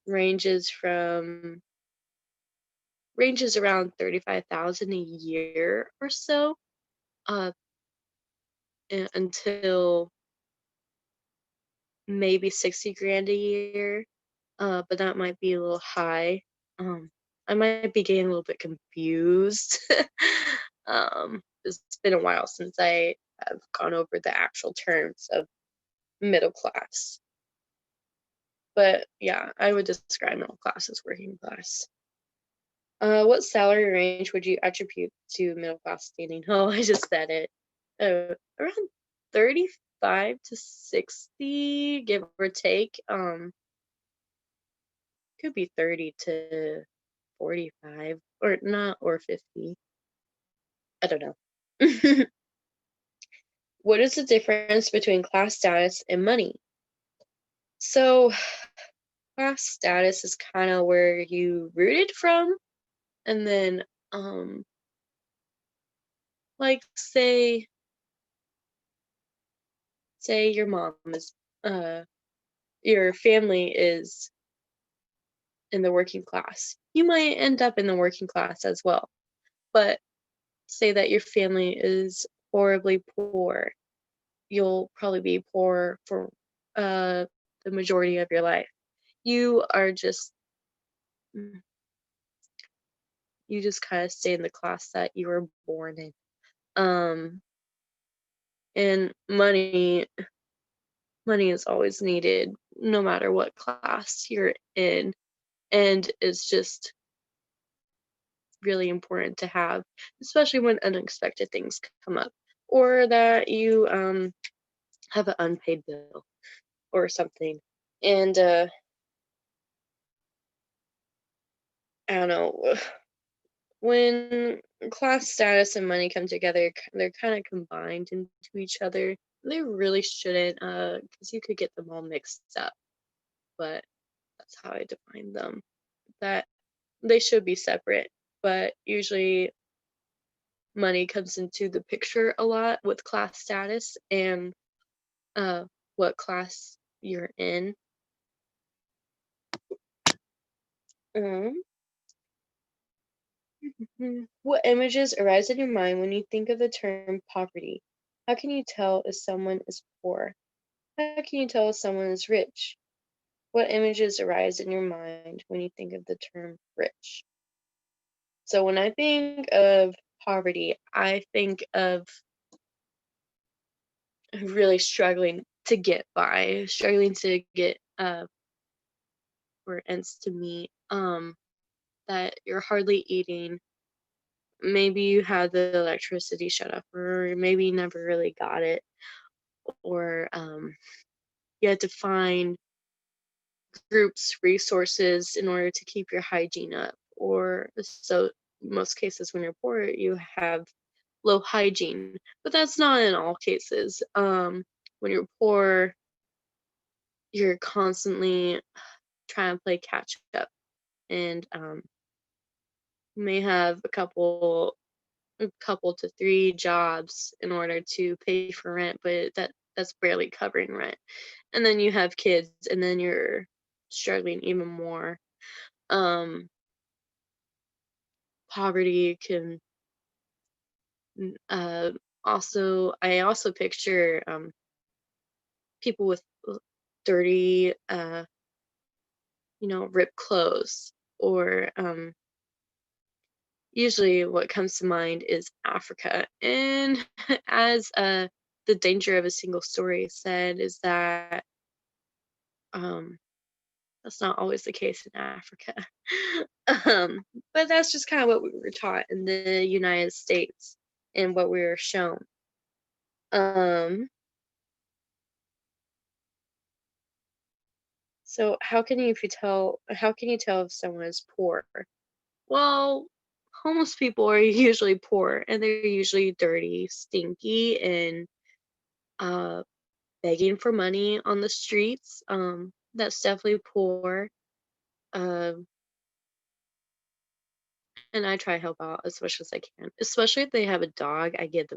ranges from ranges around 35,000 a year or so, uh, until maybe 60 grand a year. But that might be a little high. Um, I might be getting a little bit confused. It's been a while since I have gone over the actual terms of middle class. But yeah, I would describe middle class as working class. What salary range would you attribute to middle class standing? Oh, I just said it. Around 35 to 60, give or take. Could be 30 to 45 or not, or 50. I don't know. What is the difference between class status and money? So, class status is kind of where you rooted from, and then, like, say your mom is, your family is in the working class. You might end up in the working class as well, but say that your family is horribly poor, you'll probably be poor for uh, the majority of your life. You are just mm, you just kind of stay in the class that you were born in. Um, and money is always needed, no matter what class you're in, and it's just really important to have, especially when unexpected things come up, or that you have an unpaid bill or something. And I don't know. When class status and money come together, they're kind of combined into each other. They really shouldn't, because you could get them all mixed up. But that's how I define them. That they should be separate, but usually money comes into the picture a lot with class status and uh, what class you're in. Um, what images arise in your mind when you think of the term poverty? How can you tell if someone is poor? How can you tell if someone is rich? What images arise in your mind when you think of the term rich? So when I think of poverty, I think of really struggling to get by, struggling to get for ends to meet. That you're hardly eating. Maybe you had the electricity shut off, or maybe you never really got it, or you had to find groups resources in order to keep your hygiene up, or so most cases when you're poor you have low hygiene, but that's not in all cases. When you're poor, you're constantly trying to play catch up, and you may have a couple to three jobs in order to pay for rent, but that's barely covering rent. And then you have kids, and then you're struggling even more. um Poverty can N- Also, I also picture people with dirty, ripped clothes, or usually what comes to mind is Africa. And as the danger of a single story said, is that um, that's not always the case in Africa. um, but that's just kind of what we were taught in the United States and what we were shown. Um, so how can you tell if someone is poor? Well, homeless people are usually poor, and they're usually dirty, stinky, and uh begging for money on the streets. That's definitely poor. Um, and I try to help out as much as I can, especially if they have a dog. I give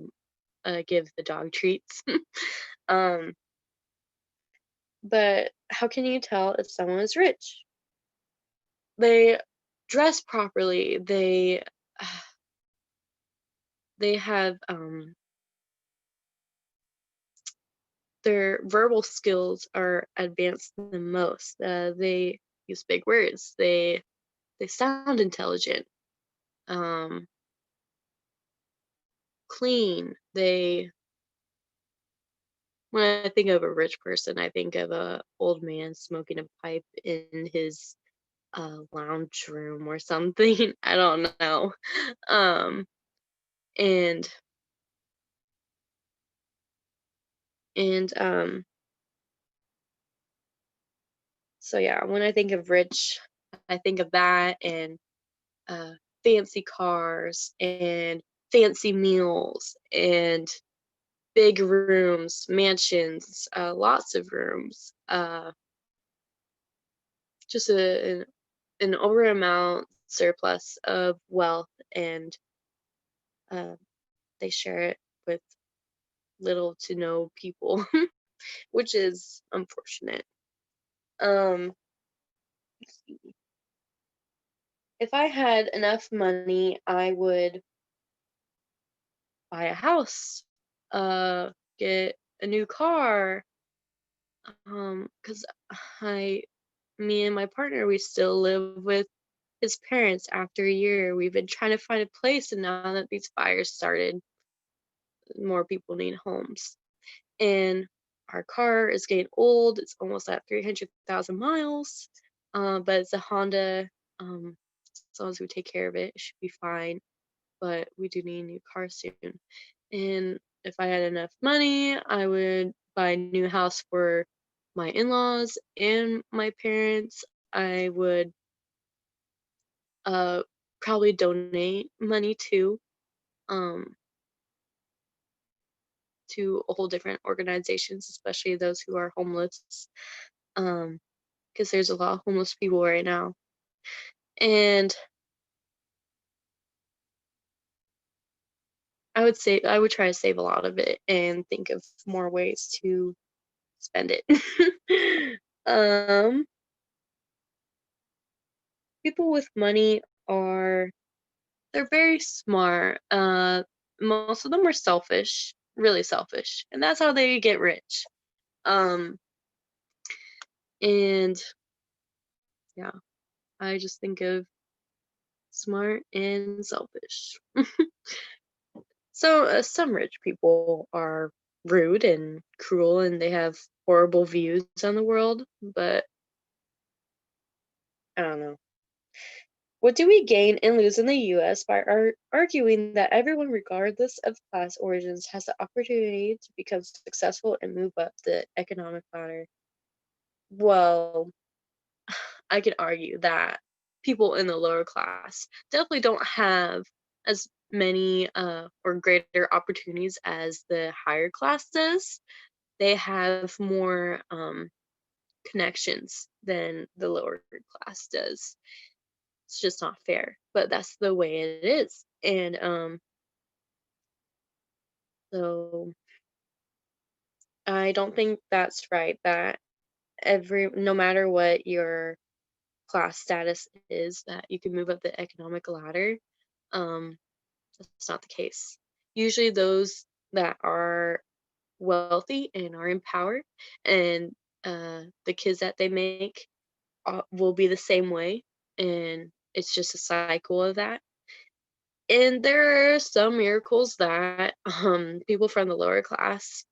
the dog treats. um, but how can you tell if someone is rich? They dress properly. They have their verbal skills are advanced the most. They use big words. They sound intelligent. Um, Clean. They When I think of a rich person, I think of a old man smoking a pipe in his lounge room or something. I don't know. Um, and and so yeah, when I think of rich, I think of that, and uh, fancy cars and fancy meals and big rooms, mansions, lots of rooms, just an over amount surplus of wealth, and uh, they share it with little to no people, which is unfortunate. Um, if I had enough money, I would buy a house, uh, get a new car, because I, me and my partner, we still live with his parents after a year. We've been trying to find a place, and now that these fires started, more people need homes. And our car is getting old. It's almost at 300,000 miles. But it's a Honda. As long as we take care of it, it should be fine. But we do need a new car soon. And if I had enough money, I would buy a new house for my in-laws and my parents. I would uh probably donate money um to a whole different organizations, especially those who are homeless. Because there's a lot of homeless people right now. And I would try to save a lot of it and think of more ways to spend it. um, People with money are they're very smart. Most of them are selfish, really selfish, and that's how they get rich. Um, and yeah, I just think of smart and selfish. So, some rich people are rude and cruel, and they have horrible views on the world, but I don't know. What do we gain and lose in the US by arguing that everyone, regardless of class origins, has the opportunity to become successful and move up the economic ladder? Well, I can argue that people in the lower class definitely don't have as many or greater opportunities as the higher class does. They have more connections than the lower class does. It's just not fair, but that's the way it is. And so I don't think that's right that no matter what your class status is, that you can move up the economic ladder. Um, that's not the case. usually those that are wealthy and are empowered, and the kids that they make will be the same way, and it's just a cycle of that. And there are some miracles that people from the lower class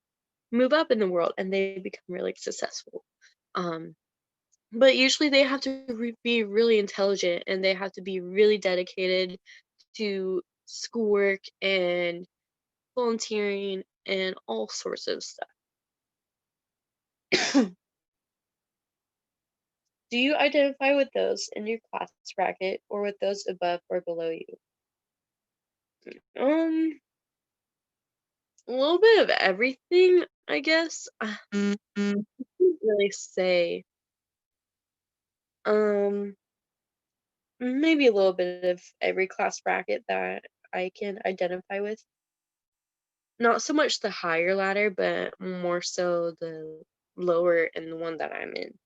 move up in the world and they become really successful. Um, but usually they have to be really intelligent and they have to be really dedicated to schoolwork and volunteering and all sorts of stuff. Do you identify with those in your class bracket or with those above or below you? A little bit of everything, I guess. Can't really say. Um, Maybe a little bit of every class bracket that I can identify with. Not so much the higher ladder, but more so the lower and the one that I'm in.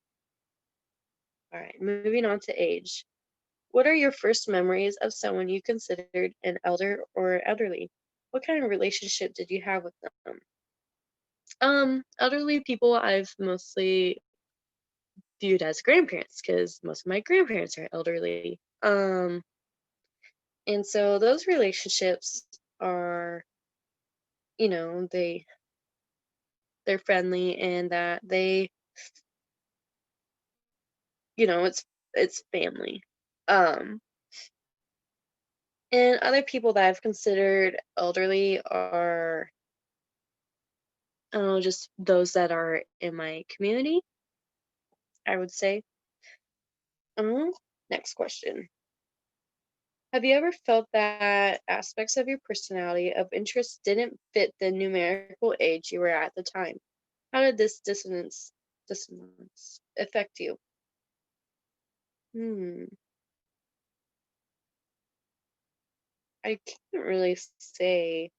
All right, moving on to age. What are your first memories of someone you considered an elder or elderly? What kind of relationship did you have with them? Elderly people I've mostly viewed as grandparents because most of my grandparents are elderly. And so those relationships are, you know, they're friendly and that they, it's family. Um, and other people that I've considered elderly are, I don't know, just those that are in my community, I would say. Um, Next question. Have you ever felt that aspects of your personality of interest didn't fit the numerical age you were at the time? How did this dissonance affect you? Hmm, I can't really say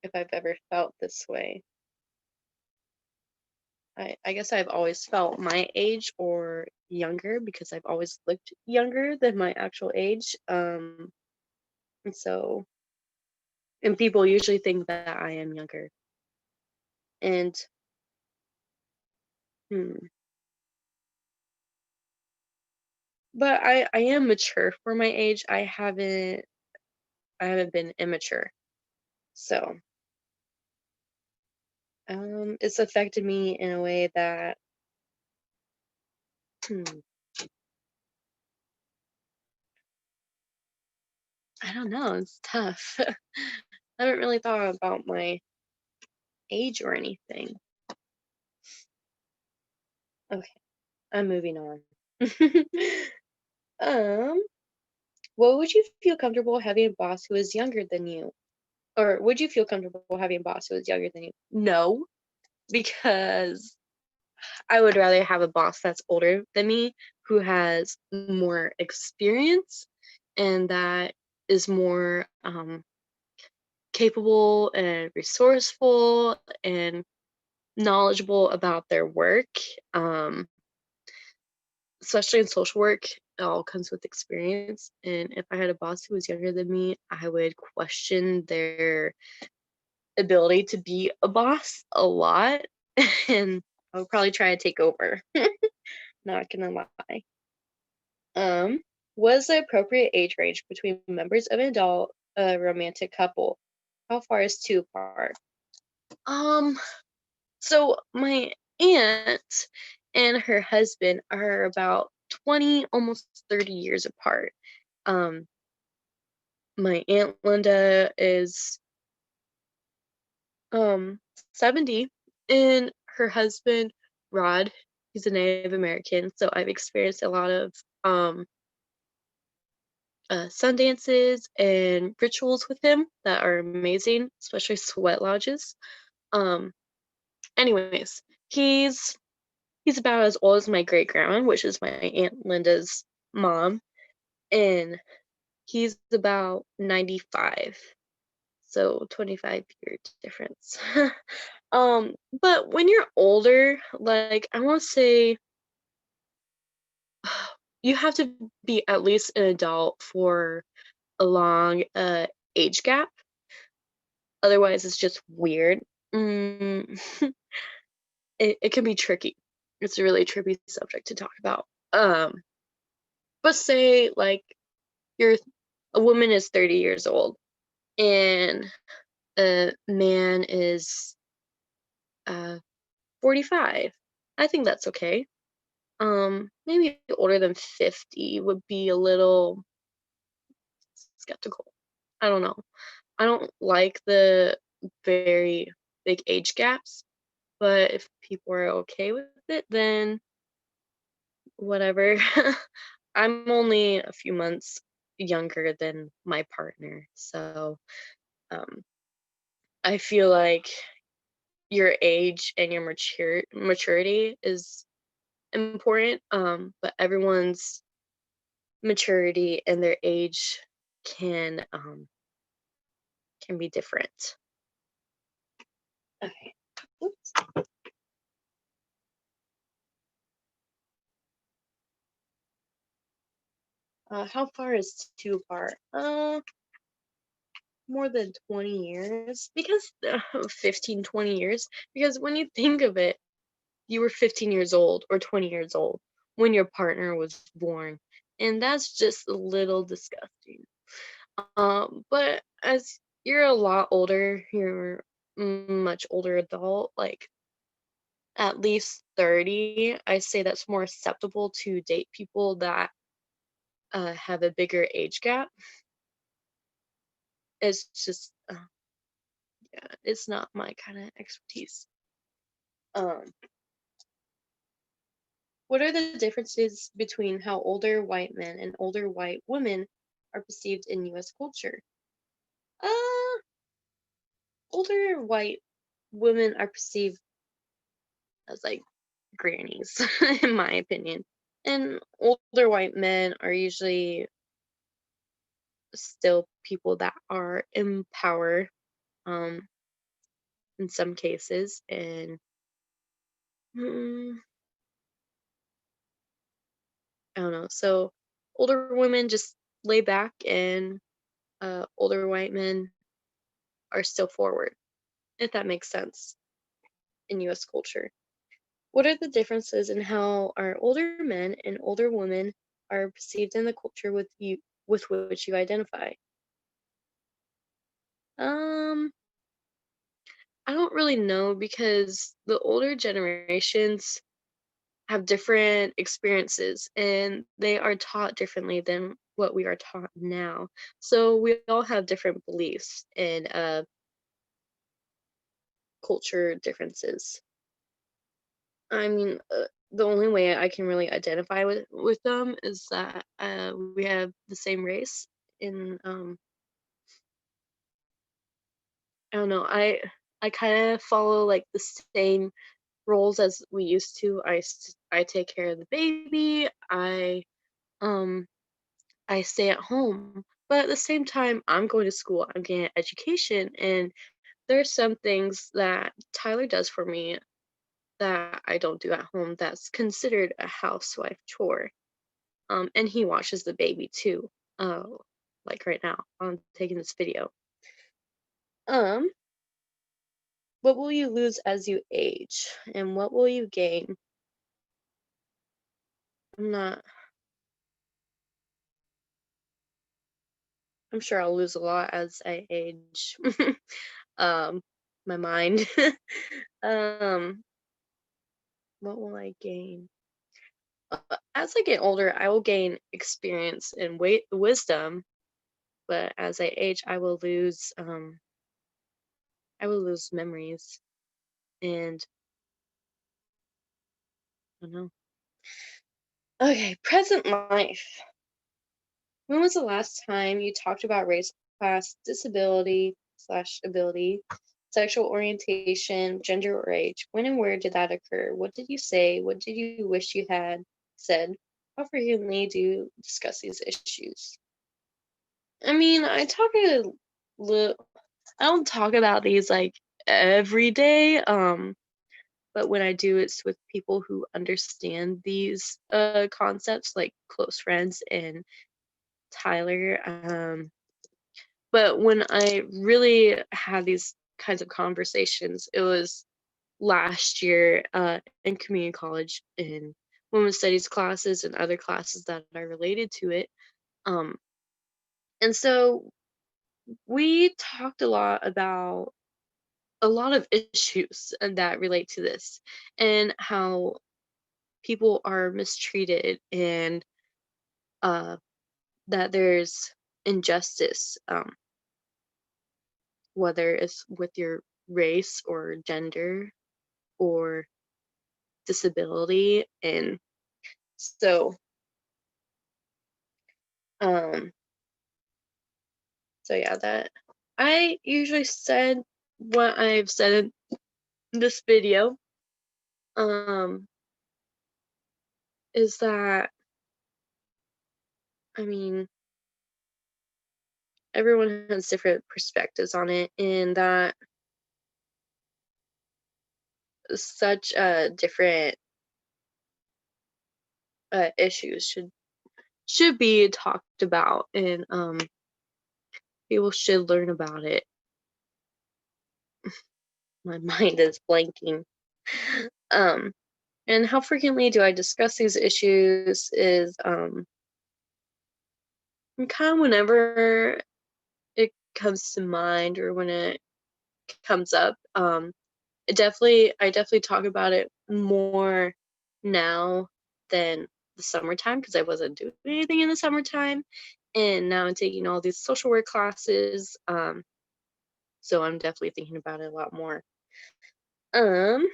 if I've ever felt this way. I guess I've always felt my age or younger because I've always looked younger than my actual age. And so, and people usually think that I am younger. And hmm, but I am mature for my age. I haven't been immature. So, it's affected me in a way that hmm, I don't know. It's tough. I haven't really thought about my age or anything. Okay, I'm moving on. um, what would you feel comfortable having a boss who is younger than you? Or would you feel comfortable having a boss who is younger than you? No, because I would rather have a boss that's older than me who has more experience and that is more capable and resourceful and knowledgeable about their work. Um, Especially in social work, it all comes with experience. And if I had a boss who was younger than me, I would question their ability to be a boss a lot. And I would probably try to take over. Not gonna lie. Um, was the appropriate age range between members of an adult romantic couple? How far is two apart? Um, so my aunt and her husband are about 20, almost 30 years apart. Um, my aunt Linda is 70 and her husband Rod, he's a Native American, so I've experienced a lot of um sun dances and rituals with him that are amazing, especially sweat lodges. Um, Anyways, he's about as old as my great grandma, which is my aunt Linda's mom, and he's about 95. So 25-year difference. But when you're older, like I want to say you have to be at least an adult for a long age gap. Otherwise, it's just weird. Mm, it can be tricky. It's a really tricky subject to talk about. But say like you're a woman is 30 years old and a man is 45. I think that's okay. Maybe older than 50 would be a little skeptical. I don't know. I don't like the very big age gaps, but if people are okay with it, then whatever. I'm only a few months younger than my partner, so um, I feel like your age and your maturity is important, but everyone's maturity and their age can be different. Okay. Oops. How far is too far? More than 20 years because 15, 20 years because when you think of it, you were 15 years old or 20 years old when your partner was born, and that's just a little disgusting. But as you're a lot older, you're much older adult, like at least 30, I say that's more acceptable to date people that have a bigger age gap. It's just yeah, it's not my kind of expertise. Um, what are the differences between how older white men and older white women are perceived in U.S. culture? Uh, older white women are perceived as like grannies, in my opinion, and older white men are usually still people that are in power, um, in some cases, and mm, I don't know. So older women just lay back, and older white men are still forward, if that makes sense in US culture. What are the differences in how our older men and older women are perceived in the culture with which you identify? Um, I don't really know because the older generations have different experiences and they are taught differently than what we are taught now. So we all have different beliefs and culture differences. I mean, the only way I can really identify with them is that we have the same race. In I don't know. I kind of follow like the same roles as we used to. I take care of the baby. Um I stay at home. But at the same time, I'm going to school. I'm getting an education, and there's some things that Tyler does for me that I don't do at home. That's considered a housewife chore. And he watches the baby too. Like right now, I'm taking this video. Um, what will you lose as you age, and what will you gain? I'm not. I'm sure I'll lose a lot as I age. um, my mind. um, what will I gain? As I get older, I will gain experience and wisdom, but as I age, I will lose memories and I don't know. Okay, present life. When was the last time you talked about race, class, disability slash ability, sexual orientation, gender, or age? When and where did that occur? What did you say? What did you wish you had said? How frequently do you discuss these issues? I mean, little. I don't talk about these like every day. But when I do, it's with people who understand these concepts, like close friends and Tyler. But when I really had these kinds of conversations, it was last year in community college in women's studies classes and other classes that are related to it. Um, and so we talked a lot about a lot of issues that relate to this and how people are mistreated and uh, that there's injustice, whether it's with your race or gender or disability. And so, um, so yeah, that I usually said what I've said in this video, um, is that, I mean, everyone has different perspectives on it, and that such different issues should be talked about, and people should learn about it. My mind is blanking. Um, and how frequently do I discuss these issues is kind of whenever it comes to mind or when it comes up. I definitely talk about it more now than the summertime because I wasn't doing anything in the summertime, and now I'm taking all these social work classes. So I'm definitely thinking about it a lot more. Um,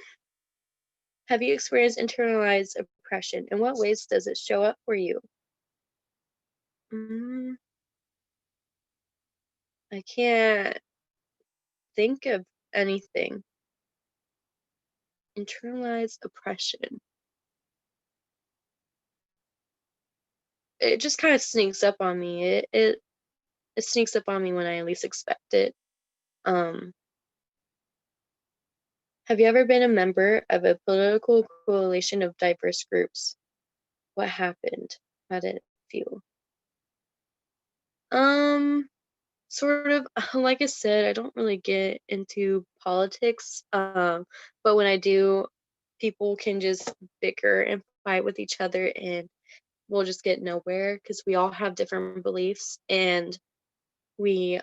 have you experienced internalized oppression? In what ways does it show up for you? Mm, I can't think of anything. Internalized oppression. It just kind of sneaks up on me. It sneaks up on me when I least expect it. Um, have you ever been a member of a political coalition of diverse groups? What happened? How did it feel? Um, Sort of, like I said, I don't really get into politics. But when I do, people can just bicker and fight with each other, and we'll just get nowhere because we all have different beliefs, and we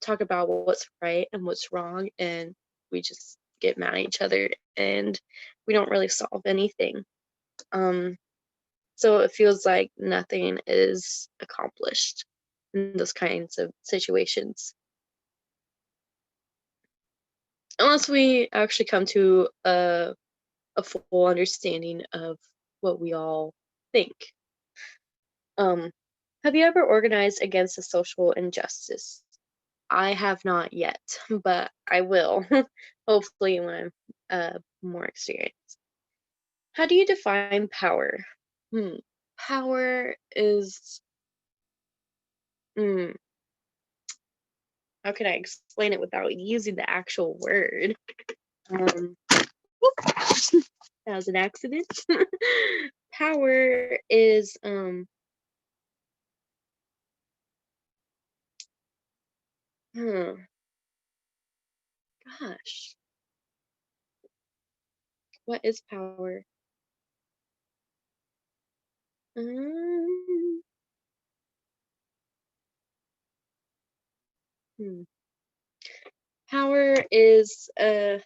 talk about what's right and what's wrong, and we just get mad at each other, and we don't really solve anything. Um, so it feels like nothing is accomplished in those kinds of situations unless we actually come to a full understanding of what we all think. Um, have you ever organized against a social injustice? I have not yet, but I will, hopefully when I'm more experienced. How do you define power? Hmm. Power is, hmm, how can I explain it without using the actual word? Um, that was an accident. Power is, hmm, gosh, what is power? Um, hmm. Power is, let's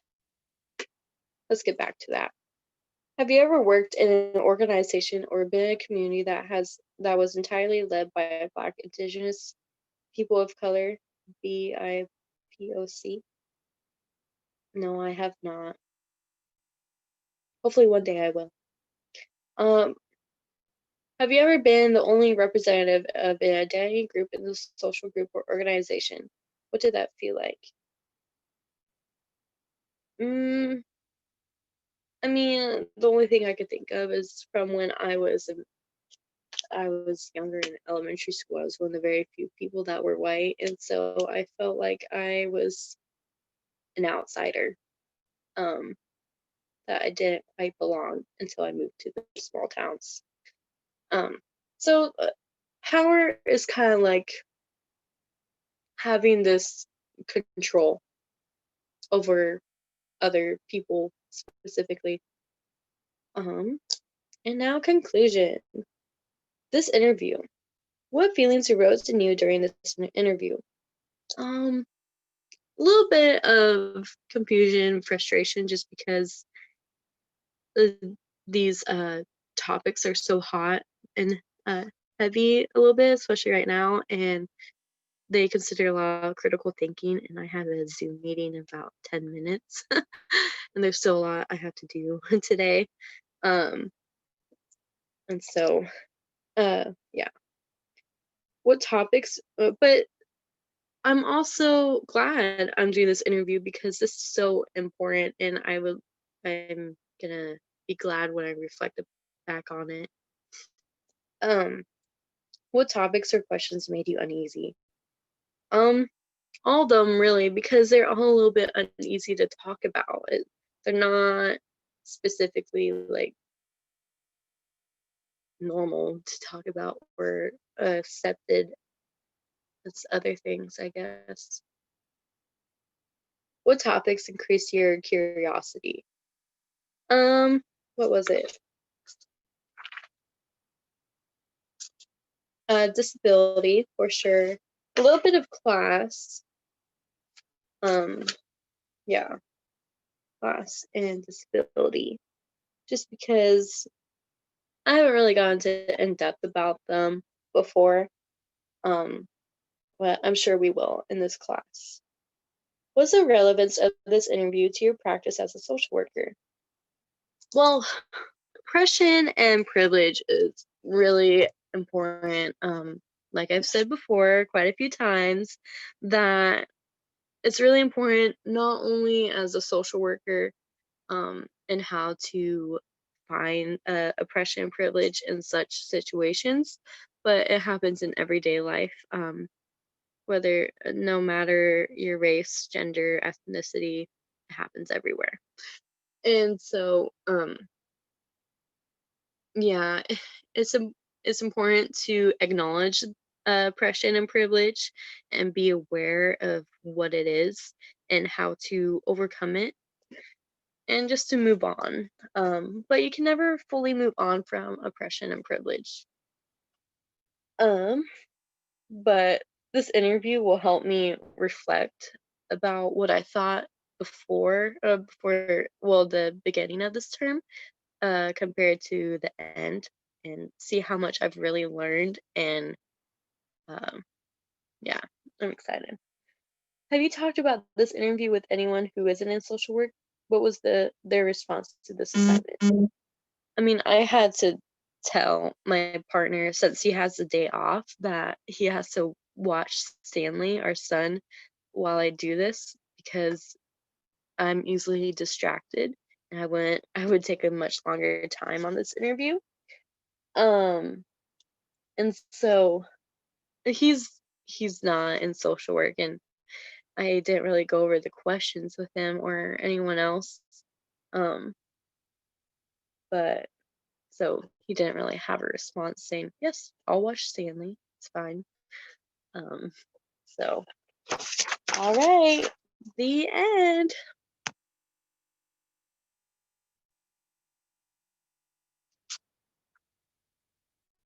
get back to that. Have you ever worked in an organization or been in a community that was entirely led by Black, Indigenous, people of color, BIPOC? No, I have not. Hopefully one day I will. Um, have you ever been the only representative of an identity group in the social group or organization? What did that feel like? Mm, I mean, the only thing I could think of is from when I was younger in elementary school. I was one of the very few people that were white, and so I felt like I was an outsider. Um, that I didn't quite belong until I moved to the small towns. Um, so power is kind of like having this control over other people specifically. And now conclusion. This interview. What feelings arose in you during this interview? A little bit of confusion, frustration, just because uh, these topics are so hot and heavy a little bit, especially right now, and they consider a lot of critical thinking. And I have a Zoom meeting in about 10 minutes, and there's still a lot I have to do today. Um, and so, yeah, what topics? But I'm also glad I'm doing this interview because this is so important, and I'm gonna be glad when I reflect back on it. Um, what topics or questions made you uneasy? Um, all of them really, because they're all a little bit uneasy to talk about. They're not specifically like normal to talk about or accepted as other things, I guess. What topics increased your curiosity? Um, what was it? Disability for sure. A little bit of class. Um, yeah, class and disability. Just because I haven't really gone to in depth about them before. Um, but I'm sure we will in this class. What's the relevance of this interview to your practice as a social worker? Well, oppression and privilege is really important. Like I've said before quite a few times, that it's really important not only as a social worker and how to find oppression and privilege in such situations, but it happens in everyday life. Whether no matter your race, gender, ethnicity, it happens everywhere. And so, yeah, it's important to acknowledge oppression and privilege and be aware of what it is and how to overcome it and just to move on. But you can never fully move on from oppression and privilege. Um, but this interview will help me reflect about what I thought before, well, the beginning of this term, compared to the end, and see how much I've really learned. And um, yeah, I'm excited. Have you talked about this interview with anyone who isn't in social work? What was their response to this assignment? I mean, I had to tell my partner, since he has the day off, that he has to watch Stanley, our son, while I do this because I'm easily distracted and I would take a much longer time on this interview. Um and so he's not in social work, and I didn't really go over the questions with him or anyone else. Um but So he didn't really have a response saying, "Yes, I'll watch Stanley. It's fine." Um, so, all right, the end.